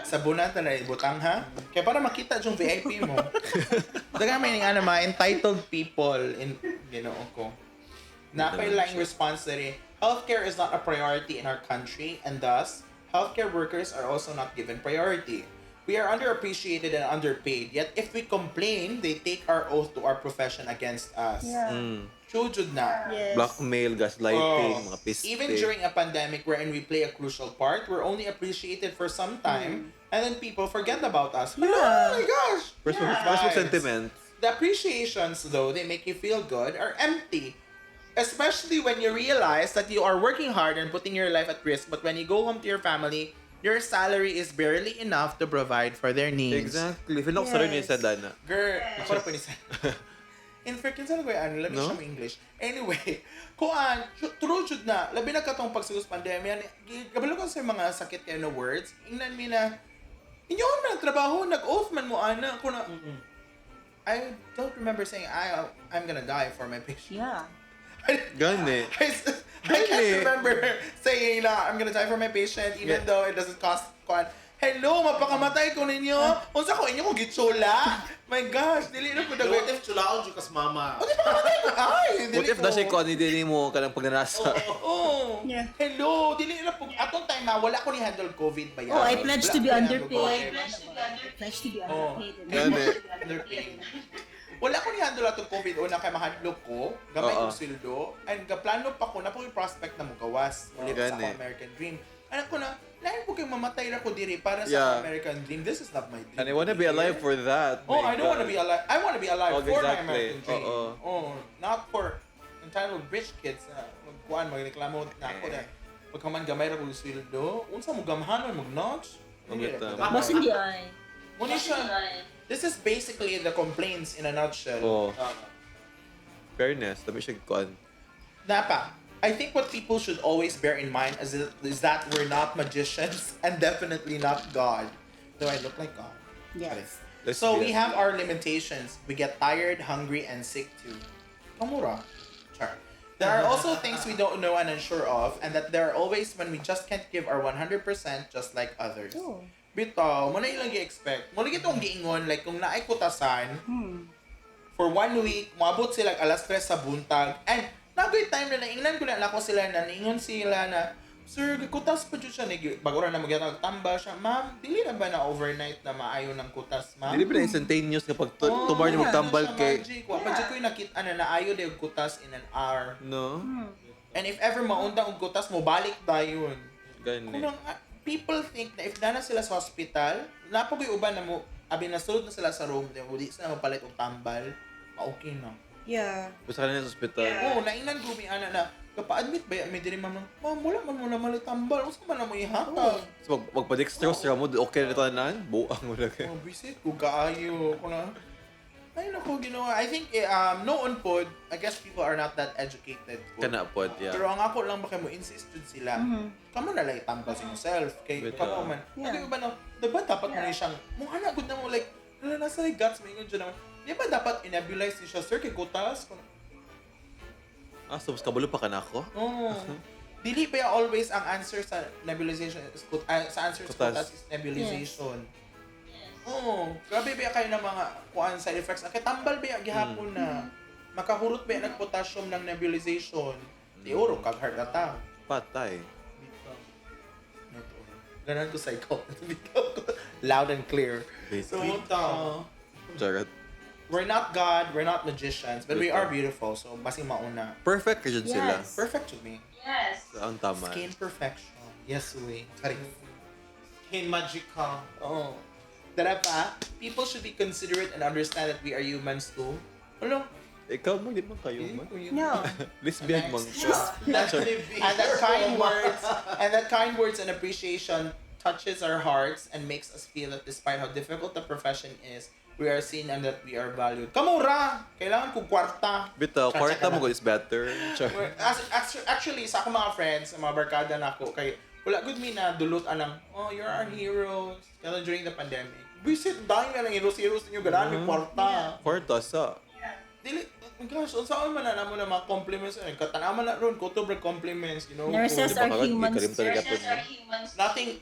Sa bunata na ibutang, ha? Kaya para makita yung VIP mo. Dagan may nga na mga entitled people in Ginoo ko. Napailaing response diri. Healthcare is not a priority in our country, and thus, healthcare workers are also not given priority. We are underappreciated and underpaid, yet if we complain, they take our oath to our profession against us. True jud na. Yes. Blackmail, gaslighting, mga piste. Even during a pandemic wherein we play a crucial part, we're only appreciated for some time, and then people forget about us. Oh my gosh! Facebook sentiment. The appreciations, though, they make you feel good, are empty. Especially when you realize that you are working hard and putting your life at risk, but when you go home to your family, your salary is barely enough to provide for their needs. Exactly. Feel ako sa rin yung sa dana. Girl, para po ni in freaking sa nagawin, ano, labi No? siya mo English. Anyway, kuan, true jud na, labi na katong pagsigos pandemya, kabalo ko sa mga sakit kayo na words, ingnan mi na, inyo man trabaho, nag-oath man mo, ana, ako na, I don't remember saying, I'm gonna die for my patient. Yeah. Gani. I can't remember saying na I'm gonna die for my patient even Yeah. though it doesn't cost kuan. Hello, mapakamatay ko ninyo. Unsa ko inyo ko gitsula? My gosh, dili na ko What dagway. if chulaon dyan kas mama? Ay, What if nasa ko ni din mo kanang pagnanasa? Oh. Yeah. Hello, dili na po atong time na wala ko ni handle COVID ba yan? Oh, I pledge to be Wala ko ni underpaid. handle COVID. Pledge to be Oh. underpaid. Gani. Underpaid. Wala ko ni handle atong COVID una kay mahadlok ko, gamay Oo. ko sweldo, and gaplano pa ko na po yung prospect na mugawas ulit sa Gani. akong American dream. Anak ko na, lain po kayong mamatay na ko diri para sa Yeah. American dream. This is not my dream. And I wanna be alive for that. Oh, My I don't want to God. be alive. I want to be alive Oh, for my exactly. American dream. Oo. Oh, not for entitled rich kids na magkuhan, magreklamo na ako na pagkaman gamay ra ko yung sweldo. Unsa mo gamhanon, mag-notch? Hindi, Magita. pagkaman. Mas hindi ay. Muna siya. This is basically the complaints in a nutshell. Oh. Fairness, dami siya kuan. Napa, I think what people should always bear in mind is that we're not magicians and definitely not God. Though I look like God. Yes. Let's So be we have our limitations. We get tired, hungry, and sick too. Kamura. Char. There are also things we don't know and unsure of, and that there are always when we just can't give our 100% just like others. Oh. Bitaw, mo na ilang i-expect. Mo na itong giingon, like kung naay kutasan, for 1 week, moabot sila alas 3 sa buntag, and nagoy time na naingnan ko na ako sila na naingon sila na, Sir, kutas pa dyan siya. Bago na magyatag tamba siya. Ma'am, dili na ba na overnight na maayo ng kutas, ma'am? Dili ba na instantaneous kapag tomorrow niyo magtambal kay Wa pa dyan ko yung nakita na naayo na yung kutas in an hour. no? And if ever maundang og kutas mo, balik tayo yun. Gani. Kung people think na if na sila sa hospital, napagoy uban na mo, abi nasulod na sila sa room, di sila mapalit og tambal, okay na. Yeah. Basta ka na sa ospital. Oo, naingnan ko may ana na, kapa-admit ba may diri ma'am, wala man mo na malitambal, unsa man na mo ihatag? So magpa-dextrose ra mo, okay na tanan, buang mo lagi. Oh, visit ko kaayo ko na. Ay nako ginawa. I think noon pod, I guess people are not that educated po. Kana pod, yeah. Pero ang ako lang baka mo insist jud sila. Kamo na lang itambal sa yourself. Kay Bitaw. kamo man. Yeah. Ano ba no? Diba dapat mo na siyang mo ana gud na mo like nasa guts mo ingon jud naman. Di ba dapat i-nebulize ni siya, sir, kay kutas? Ah, so mas kabalo pa ka na ako? Oo. Dili ba always ang answer sa nebulization is sa answer sa Kutas. kutas is nebulization. Oo. Grabe ba kayo ng mga kuan side effects? Ang tambal ba gihapon na makahurot ba ng potassium ng nebulization? Tiuro kag heart attack. Patay. Ganon ko psycho. Loud and clear. So, Charot. we're not God, we're not magicians, but we are beautiful. So, basing mauna. Perfect ka dyan sila. Yes. Perfect to me. Ang tama. Skin perfection. Yes, we. Sorry. Skin magical. Oh. Dara pa, people should be considerate and understand that we are humans too. Ano? Ikaw man, di ba kayo man? No. Lesbian man. And that kind words and appreciation touches our hearts and makes us feel that despite how difficult the profession is, we are seen and that we are valued. Kamura! Kailangan kong kwarta. Bitaw, Cha-cha kwarta ka mo na. is better. Char. Actually, sa akong mga friends, sa mga barkada na ako, kay wala good me na dulot anang, oh, you're our heroes. Kaya during the pandemic. Visit, dahil nga lang heroes ninyo, ganaan may kwarta. Kwarta sa. Dili, gosh, saan man na namo na mga compliments, katanaman na ron, kutobre compliments, you know. Nurses kung- are humans. Ikalim talaga po.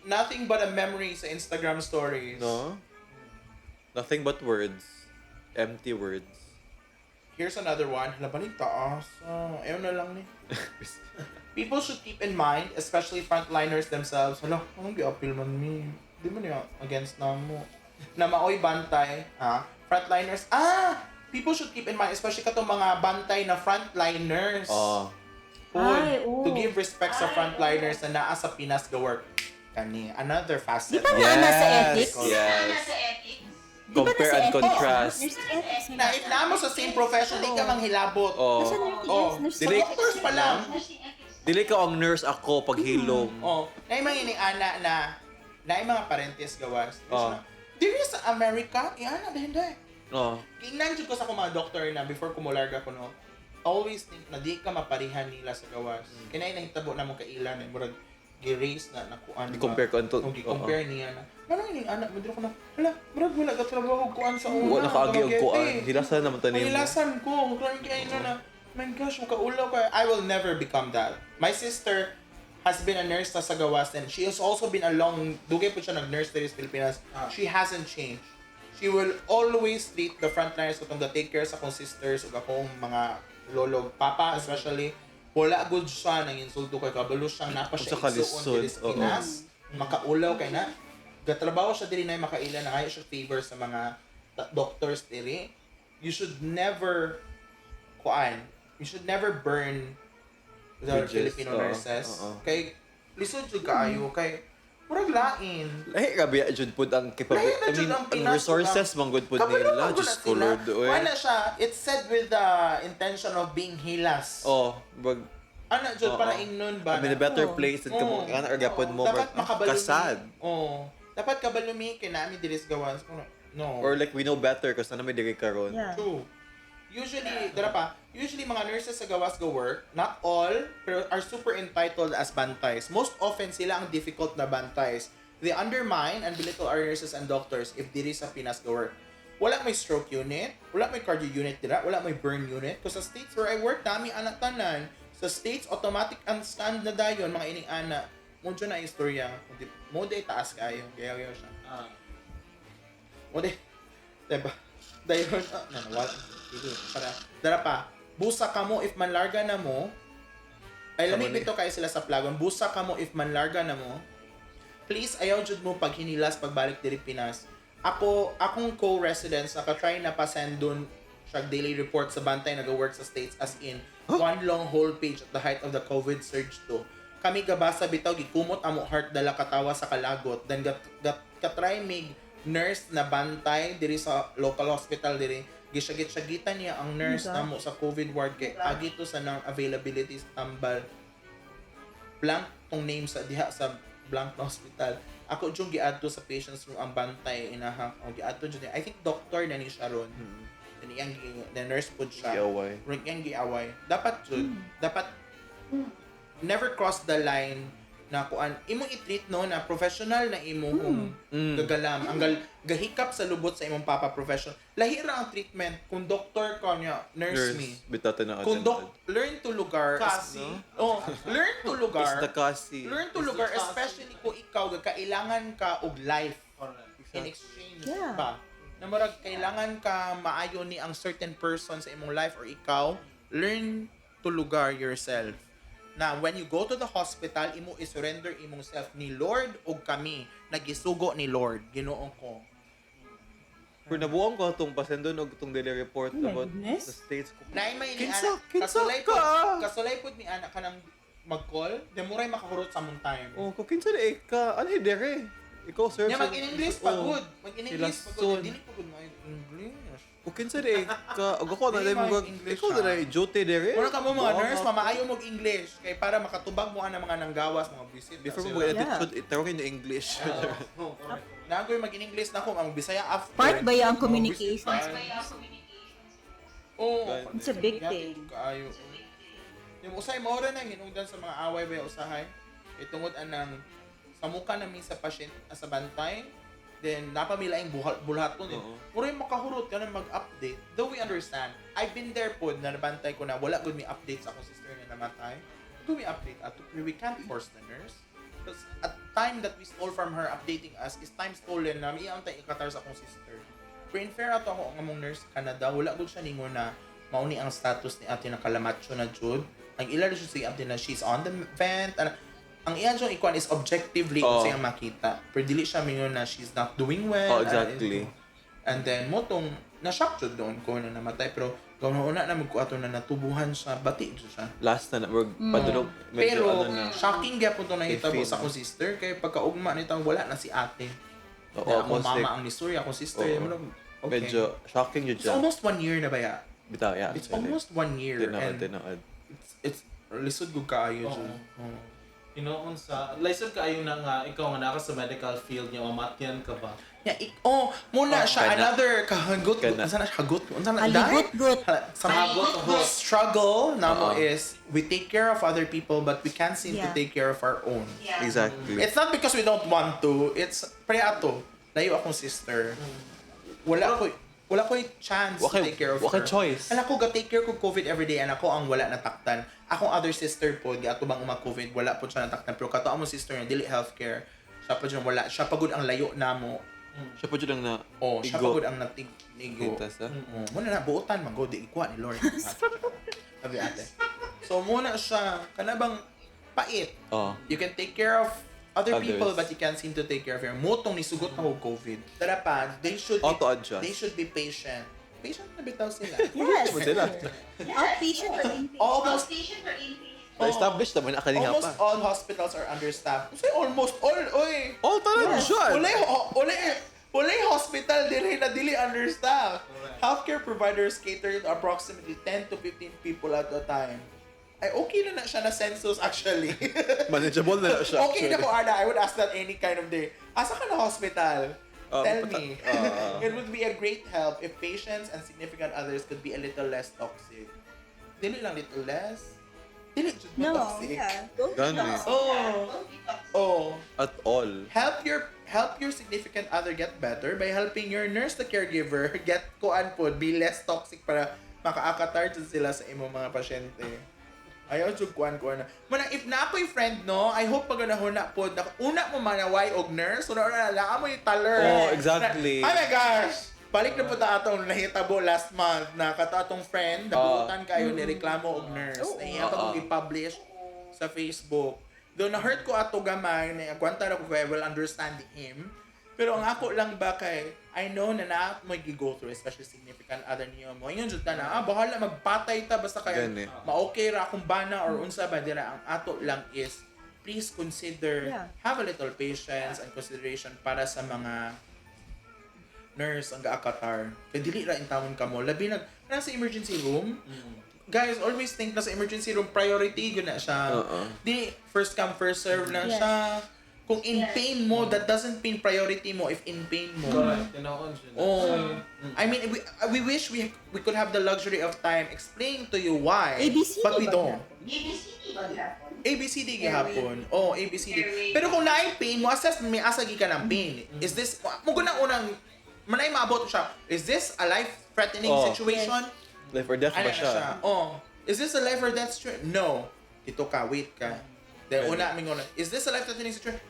Nothing but a memory sa Instagram stories. No? Nothing but words. Empty words. Here's another one. Labaning taas. Ayaw na lang ni. People should keep in mind, especially frontliners themselves, hala, anong gi-appeal man mi? Di man niya against na mo. Na maoy bantay, frontliners, people should keep in mind, especially katong mga bantay na frontliners. Oh. Ay, oo. To give respect sa frontliners na naa sa Pinas ga work. Kani, another facet. Di ba nga nasa ethics? Yes. Di ba Compare nasa and ethics? contrast. Nurses ethics. Na if na mo sa same profession, di ka manghilabot. Oh. Nasa nurses, Oh. nurses Dili- ethics. Doctors pa lang. Dili ka ang nurse ako pag hilom. Oh, na yung mga iniana na yung mga parentes gawas. Oh. Dili sa America, iana dahil dahil. Oh. Kingnan jud ko sa mga doctor na before ko mularga ko no, always think na di ka maparihan nila sa gawas. Kinay nahitabo na mo kailan eh, murag gi-raise na nakuan. I-compare ko anto. Kung i-compare niya na. Ano ini anak mo ko na. Hala, murag wala ka trabaho kuan sa una. Wala kaagi og kuan. Eh. Hilasan naman tanim mo. Mahilasan ko. Kung klaro kaya na. My gosh, makaulaw ka. I will never become that. My sister has been a nurse sa gawas and she has also been a long, dugay po siya nag-nurse dito sa Pilipinas. She hasn't changed. She will always treat the frontliners kung take care sa akong sisters o akong mga lolo, papa especially. Wala good siya nang insulto kay kabalo siyang napa siya Sa kalisod, igsuon dito sa Pinas. Makaulaw kay na. Gatrabaho siya diri na makaila na kaya siya favor sa mga doctors diri. You should never burn the Bridges, Filipino nurses. Kay lisod jud kaayo kay murag lain. Lahi ka biya jud pud ang Lahi na jud ang ang Pinas, resources man good pud Kabalo nila. man gud Just na sila. colored oy. Wala siya. It's said with the intention of being hilas. Oh, bag Ana jud para ingnon ba? I'm in a na- better Oo. place at kamo kana or gapon mo Dapat bag makabalumi. kasad. Oo. Dapat kabalumi kay nami diri sa gawas. No. Or like we know better kasi na may diri karon. Yeah. True. Usually mga nurses sa gawas go work, not all, pero are super entitled as bantays. Most often sila ang difficult na bantays. They undermine and belittle our nurses and doctors if diri sa Pinas go work. Wala may stroke unit, wala may cardio unit dira, wala may burn unit. Kasi sa states where I work, dami anak tanan. Sa states, automatic ang stand na dayon, mga ining anak. Mudyo na istorya. Mode taas kayo. Gaya siya. Mode. Diba? Dayon, nawala. Sige, para. Dara pa. Busa ka mo if manlarga na mo. Ay, lamig dito kayo sila sa plagon. Busa ka mo if manlarga na mo. Please, ayaw jud mo pag hinilas pagbalik diri Pinas. Akong co-residents, naka-try na pa-send dun siya daily report sa bantay nag-work sa States as in one long whole page at the height of the COVID surge to. Kami gabasa bitaw, gikumot amo heart dala katawa sa kalagot. Then katry mig nurse na bantay diri sa local hospital diri. Gisyagit-syagitan niya ang nurse namo sa COVID ward kay agi to sa nang availability sa tambal. Blank tong name sa diha sa blank na hospital. Ako jung giadto sa patients room ang bantay inaha. O giadto jud. I think doctor na ni siya ron. Iyang the nurse pud siya. Giaway. Ring yang giaway. Dapat jud. Dapat never cross the line na kuan imong i-treat no na professional na imong gagalam ang gahikap sa lubot sa imong papa professional. Lahi ra ang treatment kung doctor ka niya, nurse me. Bitata na Kung learn to lugar. Kasi. Learn to lugar. Is the kasi. Learn to lugar especially kung ikaw kailangan ka og life in exchange Yeah. ba. Na murag kailangan ka maayo ni ang certain person sa imong life or ikaw, learn to lugar yourself. Na when you go to the hospital, imo i-surrender imong self ni Lord o kami nagisugo ni Lord, Ginoo ko. Pero nabuang ko itong pasendon og itong daily report Oh my about goodness. the states ko. Naay may Kinsa kasulay ka? kasulay pud ni anak kanang mag-call, demuray makahurot sa mong time. Oh, kung kinsa na ka, ano dere? Ikaw sir. Nya mag-in-English pagod. Mag-in-English Sila pagod. soon. Dili pagod mo English. Kinsa di ka, ako na Di dahil ba mo, English ikaw na siya? dahil duty dire. Muna ka mo mga Wow, nurse, wow. mamaayo mo English. Kay para makatubag mo ang mga nanggawas, mga visit. Before mo Yeah. mag-attitude, itawagin yung English. Nagoy mag-English na ko, ang Bisaya after. Part ba yung Mga communication? visit. Oo. It's a big thing. Kaayo. Yung usay mo rin na hinungdan sa mga away ba usahay. Itungod anang sa mukha namin sa pasyente sa bantay. Then napamila yung bulhaton din. Oo. Mura yung makahurot ka na mag-update. Though we understand, I've been there po na nabantay ko na wala good may update sa akong sister na namatay. Do we update ato? Pero we can't force the nurse. Because at time that we stole from her updating us is time stolen na may antay ikatar sa akong sister. Pero in fair ato ako ang among nurse Canada, wala gud siya ningo na mauni ang status ni ate na kalamatso na jud. Ang ilan siya sa ate na she's on the vent. Ang iyan siyang ikuan is objectively kung siyang makita. Pero dili siya mingon na she's not doing well. Oh, exactly. And then motong na-shock jud doon ko na namatay pero gawin una na magkuato na natubuhan siya, bati jud siya. Last na, we're padulog, Pero medyo ano na. shocking gyapon to nahitabo If sa akong sister kay pagkaugma nitong wala na si ate. Oo, Na akong almost mama like, ang nisuri, akong sister. Oo. Okay. medyo shocking yun It's siya. almost 1 year na ba ya? Bitaw, yeah. It's almost 1 year. Tinaad, And tinaad. it's lisod ko kaayo Oo. jud. Hinoon sa license kaayo na nga ikaw nga naka sa medical field niya mamatyan ka ba? Yeah, muna siya kana. another kahagot. Kana. Unsa na siya hagot? Unsa na Aligot-gut. Sa Hagot-gut. struggle namo Oo. is we take care of other people but we can't seem to Yeah. take care of our own. Exactly. It's not because we don't want to. It's pre ato. Layo akong sister. Wala ko chance to Waka- take care of waka her. choice. Anak ko ga take care ko COVID everyday and ako ang wala nataktan. Akong other sister po, di ato bang COVID, wala po siya nataktan. Pero kato mo sister niya, dili healthcare. Siya pa dyan wala. Siya pagod ang layo namo. Siya po dyan lang na Siya igo. pagod ang nigo. Itas, ah. Muna na, buutan, mag-go, di ikuha ni Lord. Sabi ate. So muna siya, kanabang pait. Oh. You can take care of other Others. people but you can't seem to take care of your motong nisugot na ko COVID. Tara pa, they should Auto-adjust. they should be patient. Patient na bitaw sila. Yes. Mo sila. Outpatient or inpatient? Almost Na-establish naman na kanina almost pa. all hospitals are understaffed. Say almost all, oy. All talaga siya. Ulay hospital dili na dili understaffed. Healthcare providers cater to approximately 10 to 15 people at a time. Ay, okay na siya na census actually. Manageable na siya. Okay na ko, Arda. I would ask that any kind of day. Asa ka na hospital? Tell me. It would be a great help if patients and significant others could be a little less toxic. Dili lang little less. Dili jud No, toxic. yeah. Don't Gani. Oh. At all. Help your significant other get better by helping your nurse the caregiver get kuan pod be less toxic para makaakatar jud sila sa imong mga pasyente. Ayaw jud kuan na. Muna if na ako'y friend no, I hope paganahuna pod na una mo manaway og nurse, una na mo yung taler. Oh, exactly. Oh my gosh. Balik na po ta atong nahitabo last month na kato atong friend, nabutan kayo ni reklamo og nurse. Na iya pa i-publish sa Facebook. Though na-hurt ko ato gamay, na agwanta na ko kaya will understand him. Pero ang ako lang ba kay, I know na mo gi-go through, especially significant other niyo mo. Yun jud na, bahala magpatay ta basta kaya Gani. ma-okay ra akong bana or unsa ba dira. Ang ato lang is, please consider, have a little patience and consideration para sa mga nurse ang gaakatar. Kaya dili ra intawon ka mo. Labi nasa emergency room, guys, always think na sa emergency room, priority yun na siya. Di, first come, first serve na siya. Kung in pain mo, that doesn't mean priority mo if in pain mo. Correct. Hinoon siya. Oh. I mean, we wish we could have the luxury of time explaining to you why, ABCD but we ba don't. ABCD ABCD gihapon. Oh, ABCD. Pero kung naay pain mo, assess may asagi ka ng pain. Is this, mo unang manay maabot siya, is this a life-threatening Oh. situation? Life or death ba Ano na siya? Oh. Is this a life or death situation? No. Dito ka, wait ka. Then una aming una, is this a life-threatening situation?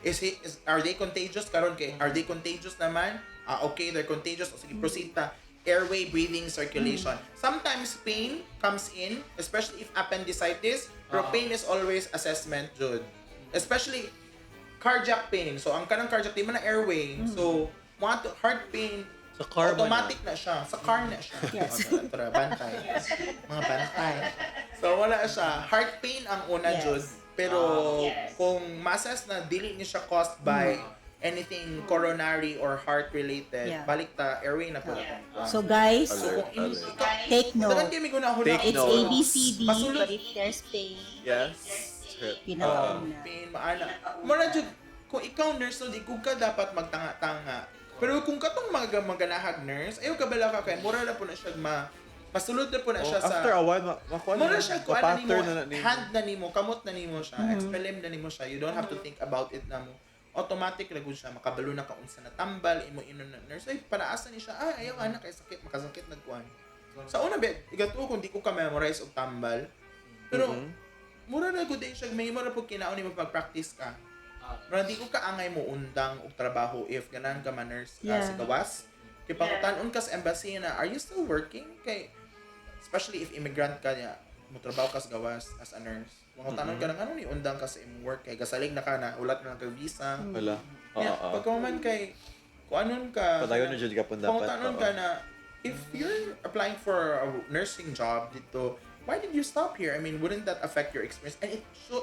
Are they contagious? Karon kay, are they contagious naman? Okay, they're contagious. O sige, proceed ta. Airway, breathing, circulation. Sometimes pain comes in, especially if appendicitis. Pero pain is always assessment, Jude. Especially cardiac pain. So, ang kanang cardiac, di man na airway. So, mga heart pain, Sa car ba automatic na siya. Sa car na siya. Yes. Tara, bantay. Mga bantay. So, wala siya. Heart pain ang una, Yes. Jude. Pero, kung ma-assess na dili niya siya caused by anything coronary or heart related, Yeah. balik ta airway na po. So guys, Alert, kung in, alert. take dagan note. kami gunahon Take It's note. ABCD, Masulod. but if there's pain, Yes. pinakauna. Pain, maana. Mura jud kung ikaw nurse no, di ko ka dapat magtanga-tanga. Pero kung katong maganahag nurse, ayaw ka bala ka kay mura na po na siya masulod na po na siya sa After a while, makuha mura siya kung ano nimo, pattern na nimo. hand na nimo, kamot na nimo siya, expellim na nimo siya. You don't have to think about it na mo. Automatic na gud siya, makabalo na ka unsa na tambal, imo inon na nurse. Ay, para asa ni siya, ayaw ana kay sakit, makasakit nagkuan. Sa una bet, igato kung di ko ka memorize og tambal. Pero mura na gud siya, may mura pud kinaon nimo pag-practice ka. Pero di ko kaangay mo undang og trabaho if ganan ka man nurse ka Yeah. sa gawas. Kay pangutan-on ka sa embassy na, are you still working? Kay especially if immigrant ka niya, mo trabaho ka sa gawas as a nurse. Pangutan-on ka nang ano ni undang ka sa imong work kay gasalig na ka na ulat na ka visa. Wala. Yeah, pagka man kay kung anon ka Padayon na dyan ka po dapat. pangutan-on ka na if you're applying for a nursing job dito, why did you stop here? I mean, wouldn't that affect your experience? And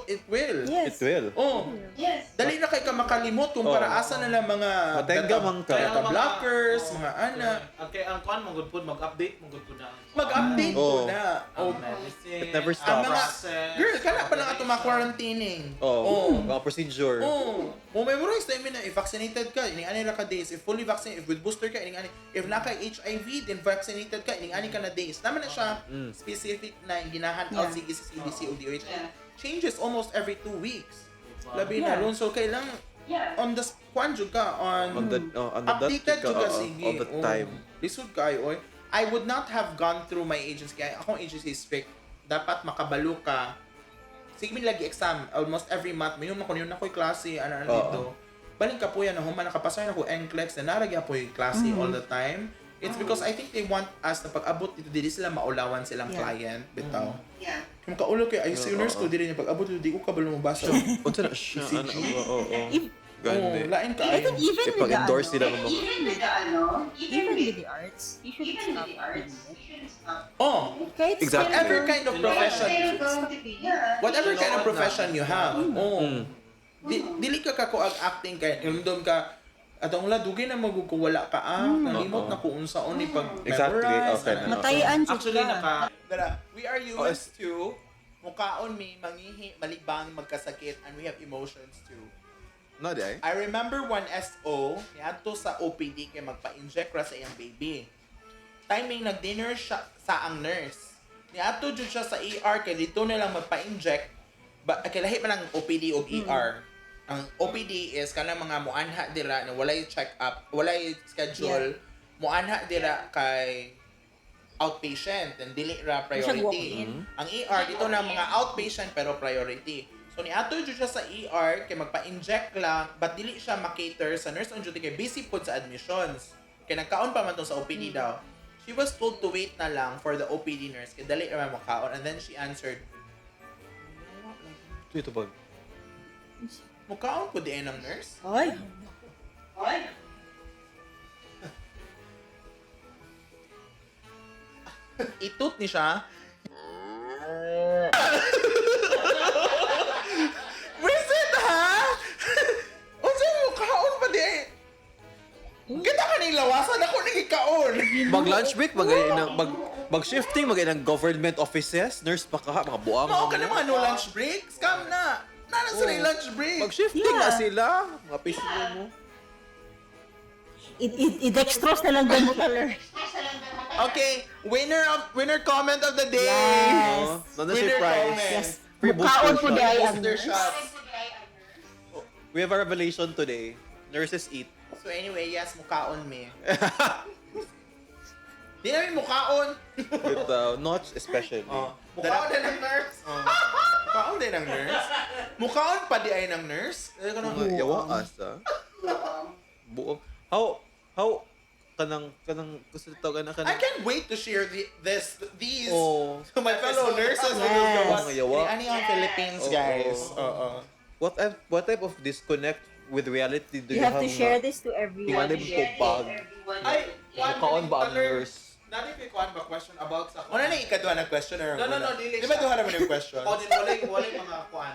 it will. It Yes. will. Oh, Yes. dali na kay ka makalimot kung para asa na lang mga Matenga man ka. blockers, mga ana. Okay, ang kuan mong good food, mag-update mong good food na. Mag-update Oh. ko na. Ang Oh, medicine, It never ang stops. process. girl, kana pa lang ato ma-quarantining. Oh, mga procedure. Oh, mo memorize na na if vaccinated ka, ini ani ra ka days. If fully vaccinated, if with booster ka, ini ani. If naka HIV, then vaccinated ka, ini ani ka na days. Naman na siya specific na ginahan out Yeah. sige sa CDC o DOH. Changes almost every 2 weeks. Labi Yeah. na ron, so kailangan Yeah. on the kwan jud ka on On the updated dot jud ka ka, sige. all the Oo. time. Lisod kayo oy. I would not have gone through my agency. Kaya akong agency is strict. Dapat makabalo ka. Sige min lagi exam almost every month. Mayroon ako yun ako'y klase ano dito. Baling ka po yan, human nakapasay na ko NCLEX na naragya po yung klase all the time. It's because I think they want us na pag-abot dito, dili sila maulawan silang Yeah. client. Bitaw. Yeah. Kung kaulo kay ICU nurse ko, dili niya pag-abot dito, di ko kabalo mo basa. Unsa na siya? Ano? Oo. If- Ganda. Lain ka Even, ay. even with the Ipag-endorse ano, sila ng mga... Even with the ano, even with the arts, you should even stop with the arts, doing you shouldn't stop. Oh, Kahit Exactly. still whatever you're- kind of They're profession, still going to be, yeah. whatever kind of profession you have. Oh. Mm. Dili ka kako ag acting kay indom ka atong la dugay na magkuwala ka nalimot na ko unsaon ni pag Exactly, memorize. okay na. Matayan jud Actually, ka. We are humans too. Mukaon may mangihi, malibang, magkasakit, and we have emotions too. No, di ay? I remember one SO, niadto sa OPD kay magpa-inject ra sa iyang baby. Timing nag-dinner siya sa ang nurse. Niadto jud siya sa ER kay dito na lang magpa-inject. Kay lahi man ang OPD o ER. Ang OPD is kanang mga muanha dira na walay check up, walay schedule. Muanha dira kay outpatient and dili ra priority. walk-in. Ang ER dito na mga outpatient pero priority. So ni ato jud siya sa ER kay magpa-inject lang but dili siya makater sa nurse on duty kay busy pod sa admissions. Kay nagkaon pa man to sa OPD daw. She was told to wait na lang for the OPD nurse kay dali ra makaon and then she answered, Ito ba? "Mukaon po di ng nurse?" Ay, Oy. Itut ni siya. Visit ha? Unsa mo kaon pa di? Kita ka ning lawasan ako ning ikaon. Mag-lunch break, mag-shifting, mag-ng government offices, nurse pa ka, mga buang. Mao ka na mga no lunch break? Scam na. Nana sa lunch break. Mag-shifting Yeah. na sila. Mga pismo mo. i-dextrose na lang daw mo color. Okay, winner comment of the day. Yes. No, no Winner surprise. comment. Yes. Free Mukaon booster po shot. di ay ang Booster nurse. shots. We have a revelation today. Nurses eat. So anyway, yes, mukaon me. Di namin mukaon. With notch especially. Mukaon din ng nurse. Mukaon din ng nurse. Mukaon pa di ay ng nurse. Mga yawa asa. Buong. How kanang gusto to I kanang can't wait to share these Oh. to my fellow nurses. Yes. Mga yawa. Ani ang Philippines, Oo. guys. Oo. What type of disconnect with reality do You have to share this to everyone. Tingnan mo kung pag Ay, mukaon ba ang nurse? Nani kay kuan ba question about sa Ano na ikadwa na question or No, dili Di ba siya. duha naman yung question? O din walay mga kuan.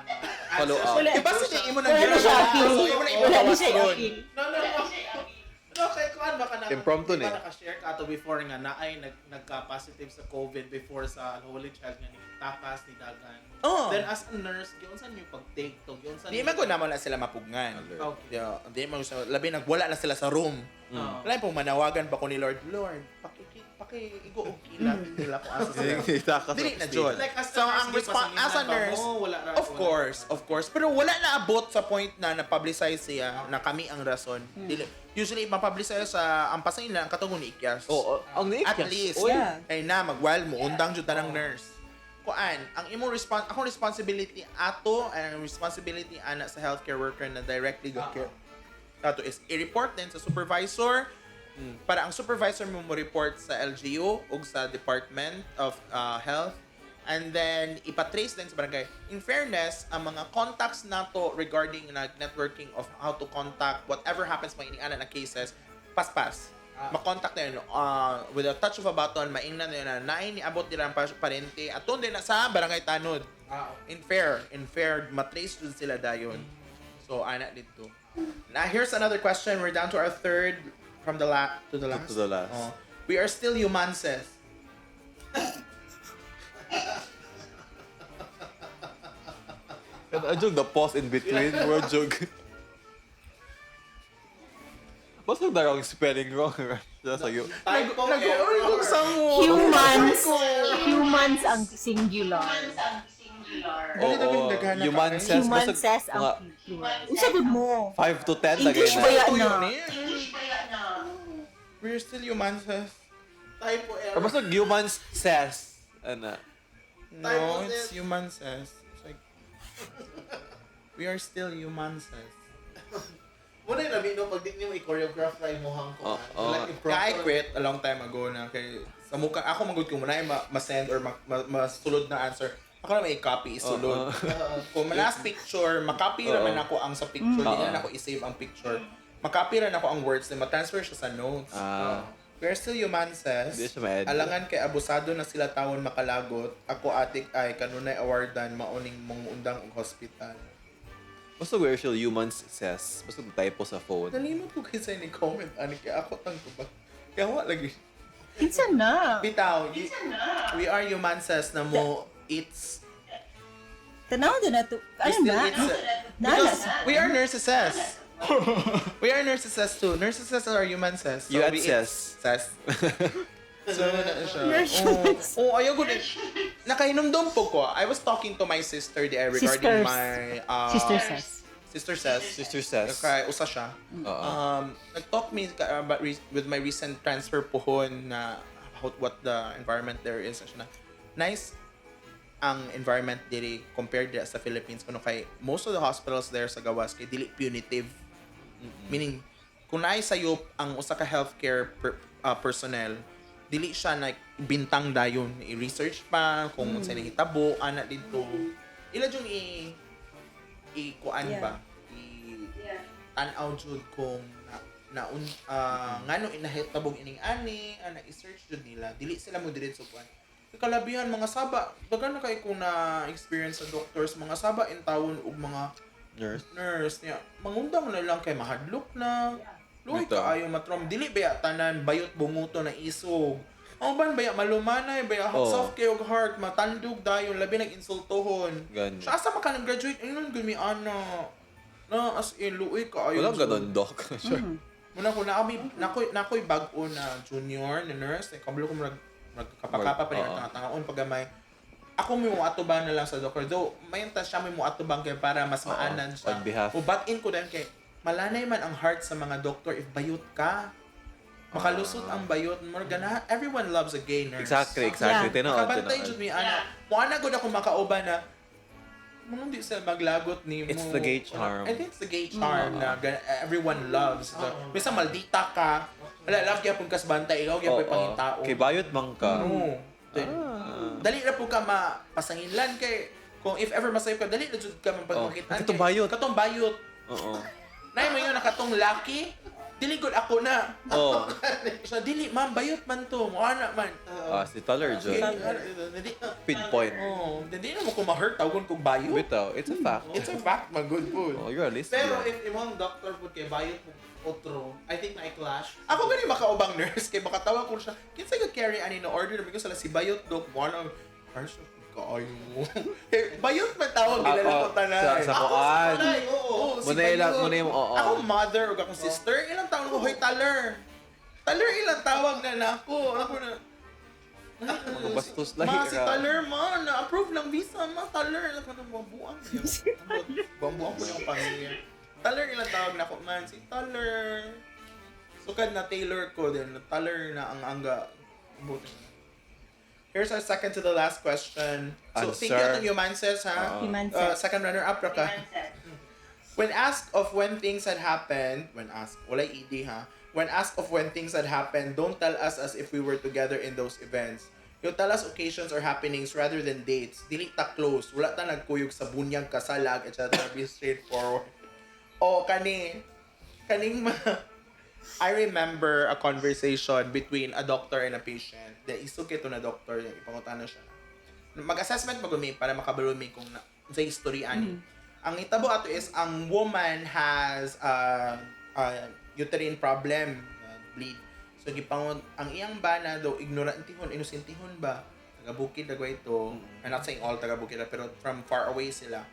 Follow up. Wala. Di ba sa imo na Wala na siya appeal. So, imo na Wala na siya ipagawas appeal. No, kay kuan baka na Impromptu di ba ni. naka-share ka ato before nga naay nagka-positive sa COVID before sa Holy Child nga ni takas ni dagan. Oh. Then as a nurse, giunsan niyo pag-take to, giunsan Di man ko naman na sila mapugnan. Okay. Di man ko labi nagwala na sila sa room. Wala pong manawagan pa ko ni Lord, paki-igo og kilat nila ko asa sila. Itakas Dili na jud. Like as So ang as a nurse, of course. Pero wala na abot sa point na na-publicize siya na kami ang rason. Dili, usually mapublicize sa ang pasayin lang katong ni Ikyas. ang niik. At least, Yeah. ay na magwal mo undang jud tanang nurse. Kuan, ang imong akong responsibility ato and responsibility ana sa healthcare worker na directly care. Ato is i-report din sa supervisor para ang supervisor mo report sa LGU o sa Department of Health and then ipatrace din sa barangay. In fairness, ang mga contacts nato regarding networking of how to contact whatever happens mga iniana na cases, paspas. Makontak na yun. With a touch of a button, maingnan na yun na nain niabot nila ang parente at doon din na sa barangay Tanod. In fair, matrace dun sila dayon. So, anak dito. Now, here's another question. We're down to our third from the last. To the last. We are still humanses. A joke, the pause in between. Bro, joke. Basta na wrong spelling wrong. Just like you. Humans ang singular. Oo. Human says. Human Basta says ang plural. Unsa gud mo? 5 to 10 lagay English na. ba yan Ito na? yun eh. We're still humanses. Typo Or error. basta human says. Ano? No, it's human says. It's like, we are still human says. Muna yung labi no, pag di niyo i-choreograph na imuhang ko. Kaya I quit a long time ago na kay sa mukha ako magud ko muna ma-send or masulod na answer. Ako na may copy isulod. Kung manas picture, makopy raman ako ang sa picture, di na ako i-save ang picture. Makopy ran ako ang words, then ma-transfer siya sa notes. We're still human says. Di siya ma-edit. Alangan kay abusado na sila tawon makalagot. Ako atik ay kanunay awardan mauning mangundang og hospital. Basta we're still humans says. Basta typo sa phone. Nalimot ko kasi ni comment ani kay ako tang ko ba. Kaya wa lagi. Kinsa na? Bitaw, we are human says na mo it's Tanaw din na to. we Ano still na? it's because we are nurses says. We are nurses says too. Nurses says are human says. You at we says. says. So, na siya. Nurses. Ayaw ko din. Nakahinumdum po ko. I was talking to my sister regarding Sisters. my... Sister says. Sister says. Sister says. Kaya usa siya. Oo. Nag-talk me with my recent transfer pohon na about what the environment there is. Siya na, nice ang environment diri compared dira sa Philippines kuno kay most of the hospitals there sa gawas kay dili punitive. Meaning kung naay sayop ang usa ka healthcare personnel dili siya like bintang dayon i-research pa kung unsa ni hitabo ana dito ila jud kuan ba tan-aw jud kung ngano inahitabog ining ani ana i-search jud nila dili sila mo diretso kuan kalabihan mga saba dagan na kay kung na experience sa doctors mga saba in tawon og mga nurse niya mangundang na lang kay mahadlok na luoy Ito. kaayo matrom dili baya tanan bayot bumuto na isog ang ban baya malumanay baya soft kay og heart matandog dayon labi nag-insultohon Ganyan. siya asa man ka nag-graduate ayun gumi ana na as in luoy kaayo Walang ganon, doc. Sure. muna ko nakoy bag-o na junior na nurse ay kabalo ko magkapakapa pa rin ang tangaon pagamay ako may mo atubang na lang sa doctor though mayon ta siya may mo atubang kay para mas maanan siya On behalf. o batin ko dahil kay malanay man ang heart sa mga doctor if bayot ka makalusot ang bayot mo gana everyone loves a gay nurse Exactly. Yeah. Tinood. makabantay jud mi ana mo ana gud ako makauban na mo hindi sila maglagot ni mo It's the gay charm. I think it's the gay charm na everyone loves bisa maldita ka wala love gyapon kas bantay ikaw gyapon pangitao Kay bayot man ka. no dali ra po ka mapasanginlan kay kung if ever masayop ka dali na jud ka mapagmakitan Katong bayot. katong bayot Oo. nay mo yun nakatong lucky dili good ako na. Oh. So, dili, ma'am, bayot man to. Mukha na man. Si Taller Okay. dyan. Pinpoint. Oh, hindi na mo ko ma-hurt. Tawag kong bayot. Bitaw, it's a fact. It's a fact, man. Good food. Oh, you're a listener. Pero if imong doctor po kay bayot mo otro, I think na i-clash. Ako gani makaubang nurse kay makatawa ko siya. Kinsa ka carry ani na order na because sila si bayot dok mo ano. Harsh kaayo mo. Bayot man tawag nila Oo, ko tanan. sa kuan. Oo, si Muna ilang, bayot. muna yung, oo. Ako mother ug akong sister, ilang taon ko hoy taler. Taler ilang tawag na nako. Ako na Mga bastos lahi Ma, si ra. Taler, ma, na-approve lang visa, ma, Taler. Ako na, buang niya. Buang ko yung pamilya. Taler ilang tawag na ako, man, si Taler. Sukad na Taylor ko din, Taler na ang angga. Buti. Here's our second to the last question. So, Answer. thank you atong Humanses, ha? Humanses. Second runner-up, Raka. When asked of when things had happened, walay ED ha. When asked of when things had happened, don't tell us as if we were together in those events. You tell us occasions or happenings rather than dates. Dili ta close. Wala ta nagkuyog sa bunyag, kasalag, etc. Be straightforward. O, kaning I remember a conversation between a doctor and a patient. Isukit to na doctor, ipangutan na siya. Mag-assessment magumi para makabalumi kung sa history ani. Ang itabo ato is ang woman has uterine problem, bleed. So gipangon ang iyang bana daw ignorantihon, inosentihon ba? Taga-bukid dagway ito. I'm not saying all taga-bukid pero from far away sila.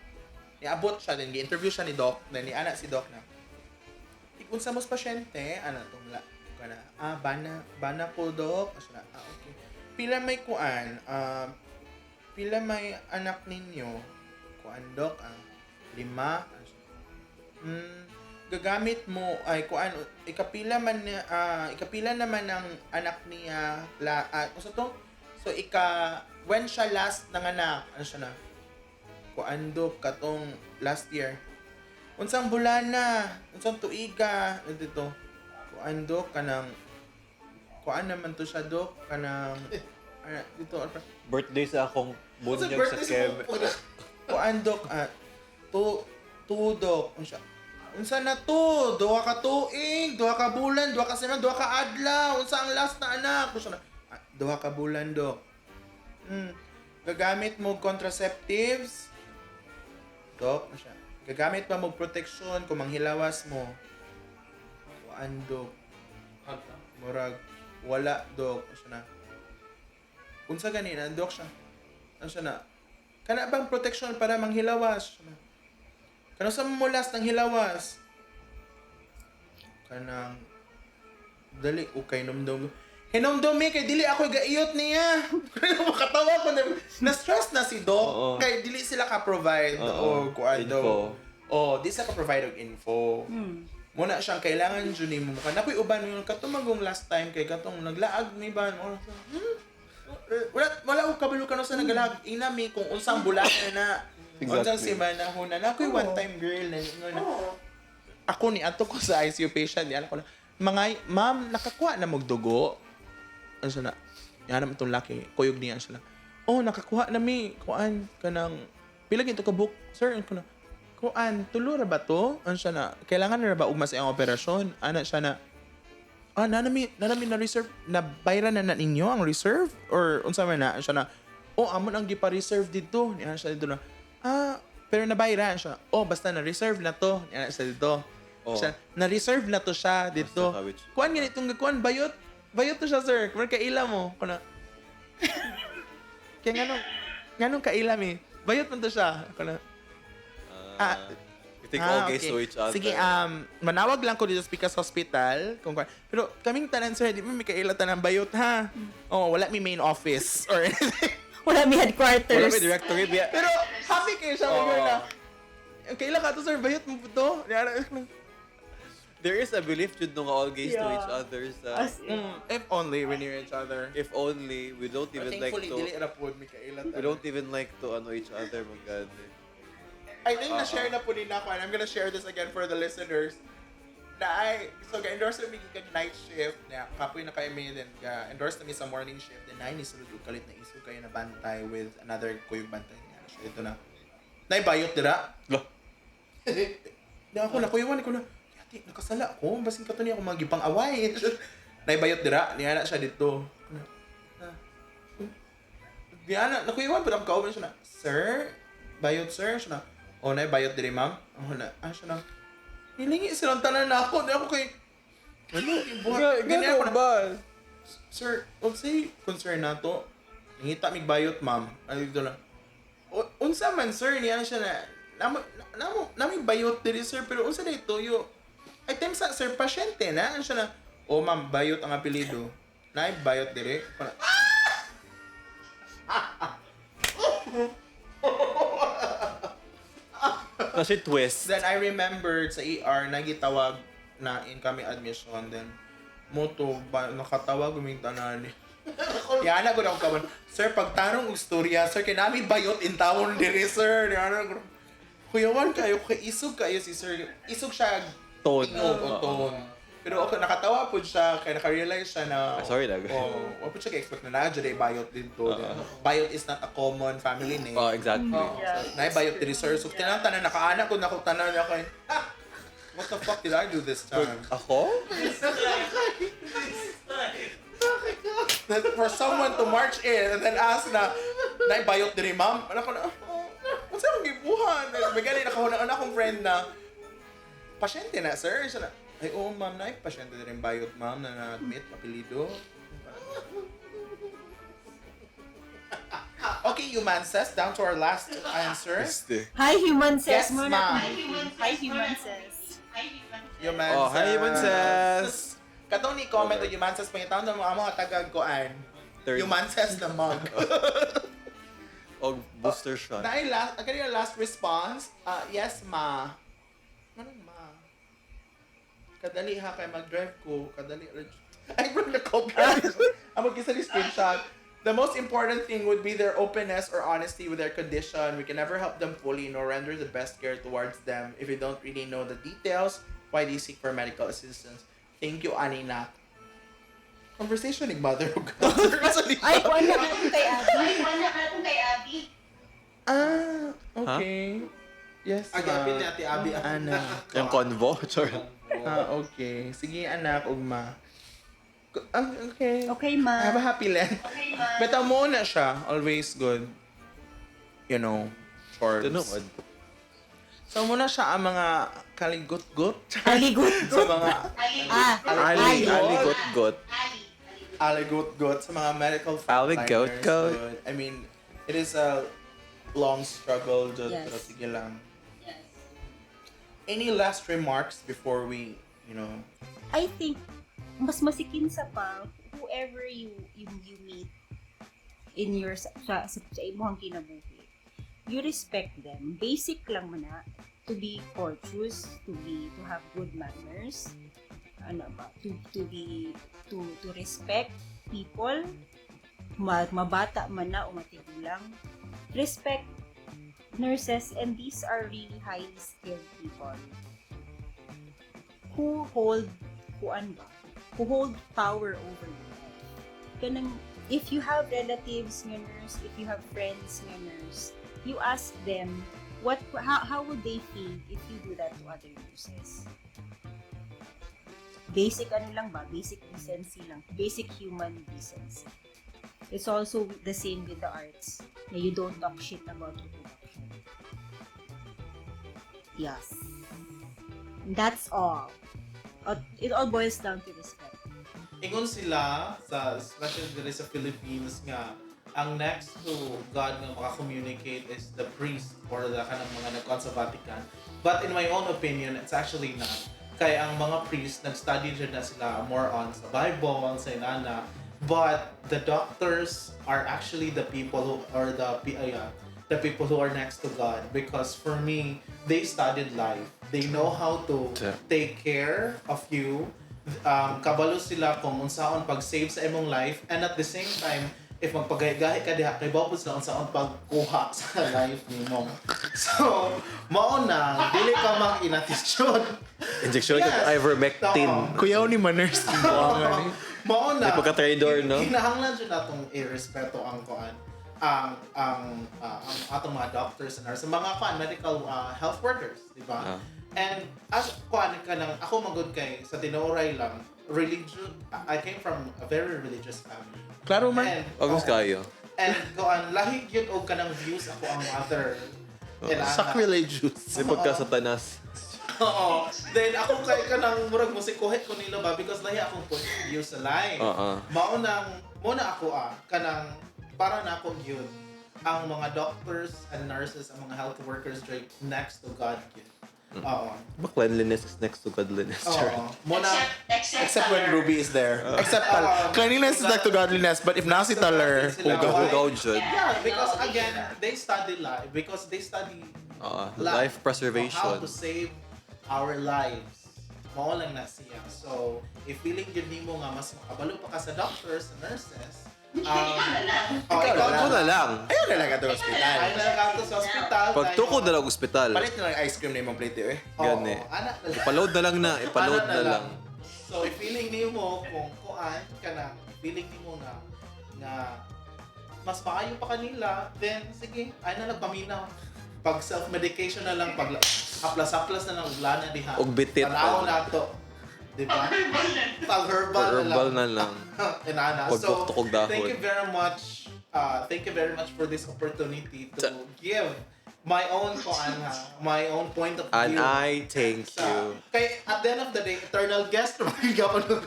Niabot siya din, gi-interview siya ni doc, then ni ana si doc na. Unsa mos pasyente, ana tong la kana. Bana ko doc. Asa na? Okay. Pila may kuan? Pila may anak ninyo? Kuan doc? 5. Gagamit mo ay kuan ikapila naman ng anak niya unsa to? So when siya last nanganak, ano siya na? Kuan doc katong last year. Unsang bulana, unsang tuiga dito. Kuan doc kanang kuan naman to siya doc kanang dito Birthday sa akong bunyag sa Kev. Kuan doc tudok unsa na to? Duha ka tuig, duha ka bulan, duha ka semana, duha ka adlaw. Unsa ang last na anak? Unsa na? Duha ka bulan do. Gagamit mo contraceptives? Dok, unsa? Gagamit pa mo protection kung manghilawas mo? Kuan dok. Murag wala dok. Unsa na? Unsa ganina dok siya? Unsa na? Kana bang protection para manghilawas? Unsa na? Kano sa mulas ng hilawas? Kanang dali ukay numdum. Hinumdumi kay dili ako gaiyot niya. Kaya makatawa ko na stress na si Doc. Oo. Kay dili sila ka-provide o kuan daw. Oh, di sila ka-provide og info. Muna siyang kailangan jud nimo ka. Nakoy uban yung katumagong last time kay katong naglaag mi ba? Wala ko kabalo kano sa naglaag inami kung unsang bulan na. Unsang semana huna na ako'y one time girl na ako ni ato ko sa ICU patient di ko na mga ma'am nakakuha na magdugo ano siya na yan naman itong laki kuyog niya siya na nakakuha na mi kuan kanang pila ito ka book sir ano ko na kuan tulo ra ba to ano siya na kailangan na ba ugma sa iyang operasyon ana siya na nanami na reserve na bayaran na ninyo ang reserve or unsa man na siya na amon ang gipa-reserve dito niya siya dito na pero nabayaran siya. Basta na-reserve na to. Yan siya dito. Siya, na-reserve na to siya dito. Kuan ganitong kuan bayot. Bayot to siya, sir. Kung kaila mo. Kuna. Kaya nganong kaila mi. Bayot man to siya. Kuna. We take all gays to each other. Sige, manawag lang ko dito sa Picas Hospital. Pero kaming tanan, sir, di mo may kaila tanan bayot, ha? Wala mi main office or anything. Wala may headquarters. Wala may directory. Pero happy kayo siya na. Kailan ka to, sir? Bayot mo po to? There is a belief jud nga all gays to each other sa If only we knew each other. if only we don't even like Thankfully, to dili ra po mi kailan. we don't even like to each other magad. I think na-share na po din ako and I'm gonna share this again for the listeners. Ga-endorse mi kag night shift na kapoy na kayo mi din ga-endorse na mi sa morning shift then ay ni sulod og kalit na isu kayo na bantay with another kuyog bantay niya. So ito na. Nay bayot dira. Lo. Na ako na kuyuan ko na. Di, nakasala ko. Basin ka to niya ako magipang away. Naibayot dira. Niya na siya dito. Niya na. Nakuyawan pa lang kauban siya na. Sir? Bayot sir? Siya na. O, naibayot diri ma'am? Ako na. Siya na. Nilingi silang tanan na ako. Di ako kay... Ano? Ganyan ako na. ba? Sir, unsay concern na to? Nangita mig bayot ma'am. Ano dito lang. Unsa man sir? Niya siya na. Nami bayot diri sir. Pero unsa na ituyo? Ay, time sa sir, pasyente na. Ano siya na, ma'am, bayot ang apelido. Naay, bayot dire. Kasi twist. Then I remembered sa ER, nagitawag na incoming admission. Then, nakatawag uming tanan. Yana ko na ako kaman, sir, pagtanong og storya, sir, kay namin bayot in tawon dire, sir. Yana ko, kuyawan kayo, kay isog kayo si sir. Isog siya, Tone. tone. Pero okay, nakatawa po siya, kaya nakarealize siya na... sorry lang. Wala po siya ka-expect na na-dyan bayot dito. Bayot is not a common family name. Exactly. Bayot diri sir. So, tinatanan, nakaanak ko, nakutanan niya kay... What the fuck did I do this time? Ako? For someone to march in and then ask na, bayot diri ma'am? Ano ko na, what's akong gibuhan? Bigyan nakahunaan akong friend na, pasyente na, sir. Siya na, ay, oo, ma'am, pasyente na rin bayot, ma'am, na na-admit, apelido. Okay, human says, down to our last answer. Hi, human says. Yes, Muna ma'am. Hi, human says. Human Oh, hi, human says. Katong ni comment o human says, pangitaon na mga tagag-koan. Human says na mug. O booster shot. Last response, yes, ma. Anong ma? Kadali ha, kaya mag-drive ko. Kadali. Ay, bro, na-copy. I'm mag-isa screenshot. The most important thing would be their openness or honesty with their condition. We can never help them fully nor render the best care towards them if we don't really know the details why they seek for medical assistance. Thank you, Anina. Conversation ni mother. Ay, kuwan na natin kay Abby. Okay. Yes, Agapin ni Ate Abby. Anak. Yung convo? Sorry. Okay. Sige, anak, ugma. Okay. Okay, ma. Have a happy Lent. Beta mo na siya. Always good. You know, shorts. Tunod. So muna siya ang mga kaligot-gut. Aligot. Sa mga Aligot-got. aligot-gut sa mga medical frontliners. Aligot-gut. Good. I mean, it is a long struggle. Just, Yes. pero sige lang. Any last remarks before we, I think, mas masikin sa pa, whoever you meet in your, sa imong kinabuhi, you respect them. Basic lang man na, to be courteous, to have good manners, to respect people, mabata man na o matigulang. Respect nurses, and these are really highly skilled people who hold power over your life. Kanang, if you have relatives nga nurse, if you have friends nga nurse, you ask them how would they feel if you do that to other nurses. Basic basic decency lang, basic human decency. It's also the same with the arts. Na you don't talk shit about reproduction. Yes. That's all. It all boils down to respect. Ingon sila, especially dito sa Philippines nga, ang next to God nga maka-communicate is the priest or the kanang mga nagkon sa Vatican. But in my own opinion, it's actually not. Kaya ang mga priest, nag-study dyan na sila more on sa Bible, sa inana. But the doctors are actually the people who are the people who are next to God. Because for me, they studied life. They know how to take care of you. Kabalo sila kung unsaon pag-save sa imong life. And at the same time, if magpagahi-gahi ka diha, kay bawpo sila unsaon pagkuha sa life nimo. So, mao na, dili ka mag-inatisyon. Injection of ivermectin. kuyaw ni Maners. Mao na. Di pagka-traidor, no? Kinahanglan dyan natong i-respeto ang atong mga doctors and nurses, mga medical health workers, di ba? And as kuan ka nang ako magod kay sa tinuray lang, I came from a very religious family. Klaro man. And Agus kayo. and kuan lahi gyud og kanang views ako ang mother. And Sacrilegious. Kasi pagka-satanas. Oo. Then ako kay kanang murag musikuhe ko nila ba because lahi akong point of view sa life. Mauna ako kanang para na ako yun ang mga doctors and nurses, ang mga health workers right next to God yun. Oo. But cleanliness is next to godliness. Oo. Muna, Except when Ruby is there. Except cleanliness is like to godliness, but if nasi taler, Hugaw jud. yeah, because again, they study life. Because they study Life how preservation. to save our lives. Mao lang na siya. So, if feeling yun nimo nga mas makabalo pa ka sa doctors, sa nurses, Ikaw na lang. ayaw na lang ka sa hospital. ay nagkato sa hospital. Pag tuko na lang ospital. Palit na lang ice cream na imong plate eh. Gani. Anak na lang. Ipaload na lang na. Ipaload Ano na lang. So, if feeling nimo kung kuan ka na, feeling nimo nga mas maayo pa kanila, then sige, ay na lang paminaw. Pag self-medication na lang, pag haplas-haplas na lang, lana diha. Og bitit. Tanaw na to. Di ba? Pag herbal Na lang. Inana. Pag So, tuktok og dahon. thank you very much. Thank you very much for this opportunity to give my own my own point of And view. I thank Sa- you. Kay at the end of the day, eternal guest naman yung gapon ng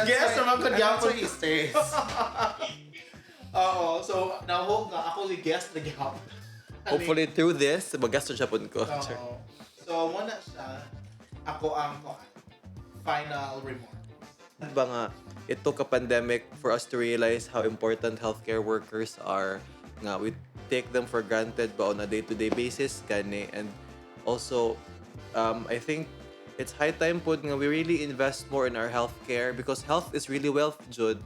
guest naman ko gapon. Easter. Oo, so na-hope nga ako yung guest na gapon. Hopefully through this, mag-gasto siya po ko. Oo. So muna siya, ako ang final remark. Ba nga, it took a pandemic for us to realize how important healthcare workers are. Nga, we take them for granted ba on a day-to-day basis kani. And also, I think it's high time po nga we really invest more in our healthcare because health is really wealth, Jud.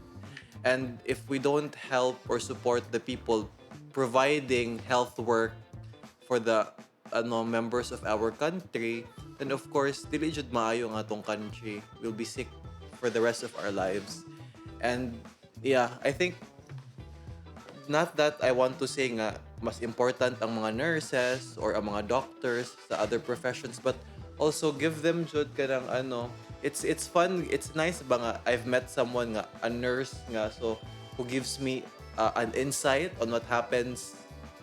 And if we don't help or support the people providing health work for the members of our country, then of course, dili jud maayo nga tong country. We'll be sick for the rest of our lives. And yeah, I think not that I want to say nga mas important ang mga nurses or ang mga doctors sa other professions, but also give them jud kanang it's fun, it's nice ba nga I've met someone nga a nurse nga so who gives me an insight on what happens.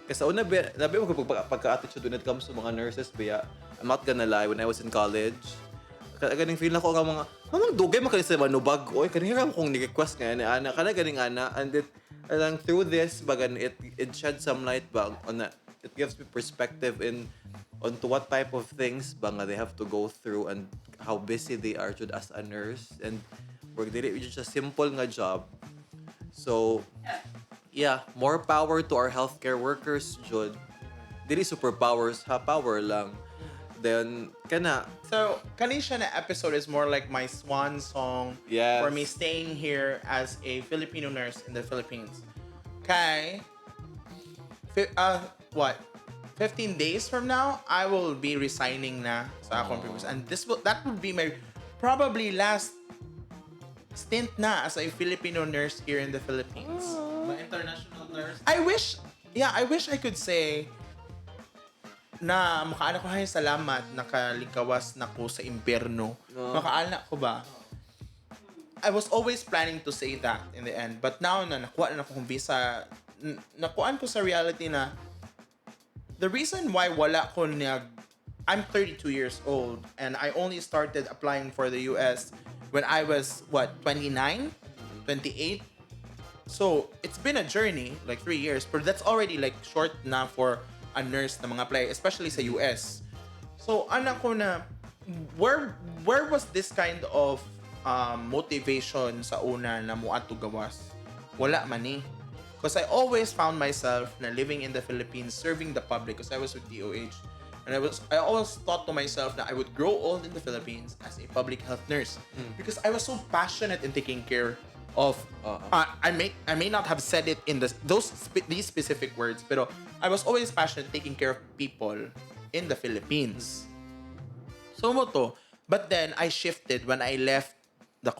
Kasi una nabi mo pagka-attitude when it comes to mga nurses biya. I'm not gonna lie, when I was in college, ganing feel ako nga mga dugay man kanisa manubag oy kanira mo kong ni-request nga ana kana ganing ana, and and through this bagan it shed some light ba on that. It gives me perspective onto what type of things ba nga they have to go through and how busy they are jud as a nurse, and work dili just a simple nga job. So yeah, more power to our healthcare workers jud. Dili superpowers, power lang. Then So, kanisha na episode is more like my swan song Yes. for me staying here as a Filipino nurse in the Philippines. Okay. 15 days from now, I will be resigning na sa akong previous. And that will be my probably last stint na as a Filipino nurse here in the Philippines. My international nurse. I wish I could say na makaanak ko hay salamat nakalikawas na ko sa impyerno. Makaanak ko ba? I was always planning to say that in the end, but now na nakuha na akong visa, nakuhaan ko sa reality na the reason why wala ko I'm 32 years old and I only started applying for the US when I was 29, 28. So, it's been a journey, like 3 years, but that's already like short na for a nurse na mga apply, especially sa US. So, anak ko na, where was this kind of motivation sa una na mo ato gawas? Wala man eh. Because I always found myself na living in the Philippines, serving the public, because I was with DOH. And I always thought to myself that I would grow old in the Philippines as a public health nurse. Because I was so passionate in taking care of I may not have said it in these specific words, pero I was always passionate taking care of people in the Philippines. So mo to. But then I shifted when I left the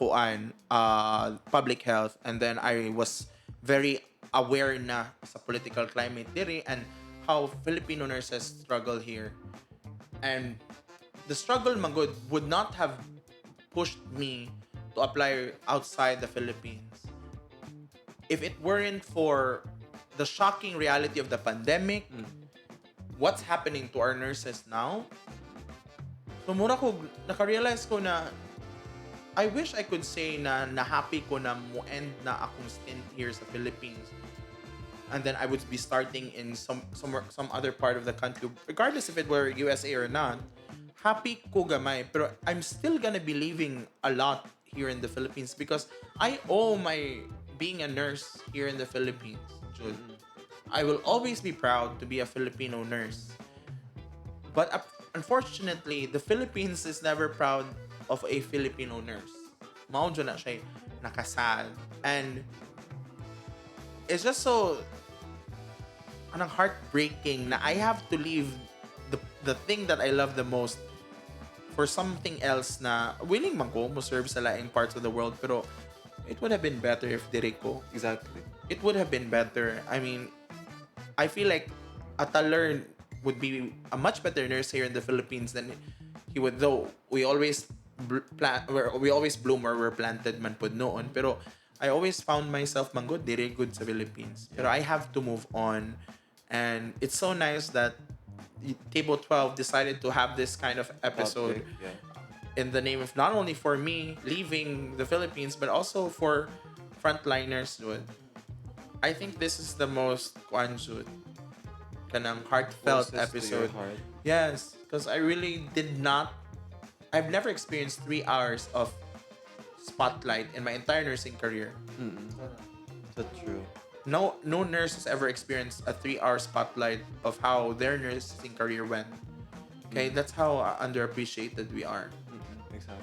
public health, and then I was very aware na sa political climate diri and how Filipino nurses struggle here. And the struggle magud would not have pushed me to apply outside the Philippines if it weren't for the shocking reality of the pandemic, what's happening to our nurses now. So mura ko, nakarealize ko na I wish I could say na happy ko na mo end na akong stint here sa Philippines. And then I would be starting in some other part of the country, regardless if it were USA or not. Happy ko gamay, pero I'm still gonna be leaving a lot here in the Philippines because I owe my being a nurse here in the Philippines, Jude. I will always be proud to be a Filipino nurse. But unfortunately, the Philippines is never proud of a Filipino nurse. Mao dyan na siya nakasal. And it's just so anong heartbreaking na I have to leave the thing that I love the most for something else na willing man ko mo serve sa laing parts of the world, pero it would have been better if dire ko. Exactly. It would have been better. I mean, I feel like Ataler would be a much better nurse here in the Philippines than he would, though we always bloom where we're planted man pud noon, pero I always found myself manggod dire good sa Philippines. Pero I have to move on, and it's so nice that Table 12 decided to have this kind of episode in the name of not only for me leaving the Philippines, but also for frontliners, dude. I think this is the most kanang heartfelt Closest episode. to your heart. Yes, because I really I've never experienced 3 hours of spotlight in my entire nursing career. That's true. No nurse has ever experienced a 3-hour spotlight of how their nursing career went. Okay, that's how underappreciated we are. Exactly.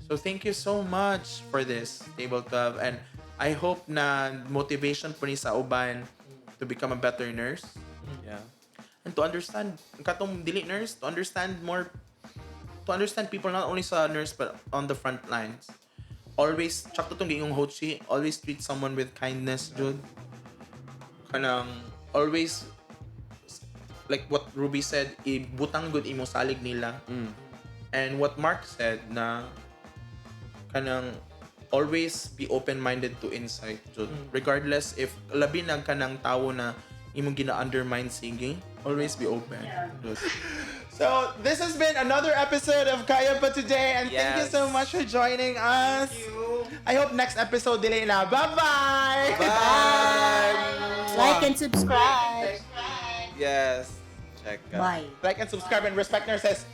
So thank you so much for this, Table 12, and I hope na motivation po ni sa uban to become a better nurse. Yeah. And to understand katong dili nurse, to understand people not only sa nurse but on the front lines. Always chak to tong gingong hochi, always treat someone with kindness, dude. Kanang always, like what Ruby said, ibutang good imo salig nila. And what Mark said na kanang always be open-minded to insight, dude. Regardless if labi nag kanang tawo na imong gina-undermine, sige, always be open, dude. So, this has been another episode of Kaya Pa Today, and thank you so much for joining us. Thank you. I hope next episode delay na. Bye-bye! Bye! Like and subscribe. Yes. Check out. Bye. Like and subscribe and respect nurses.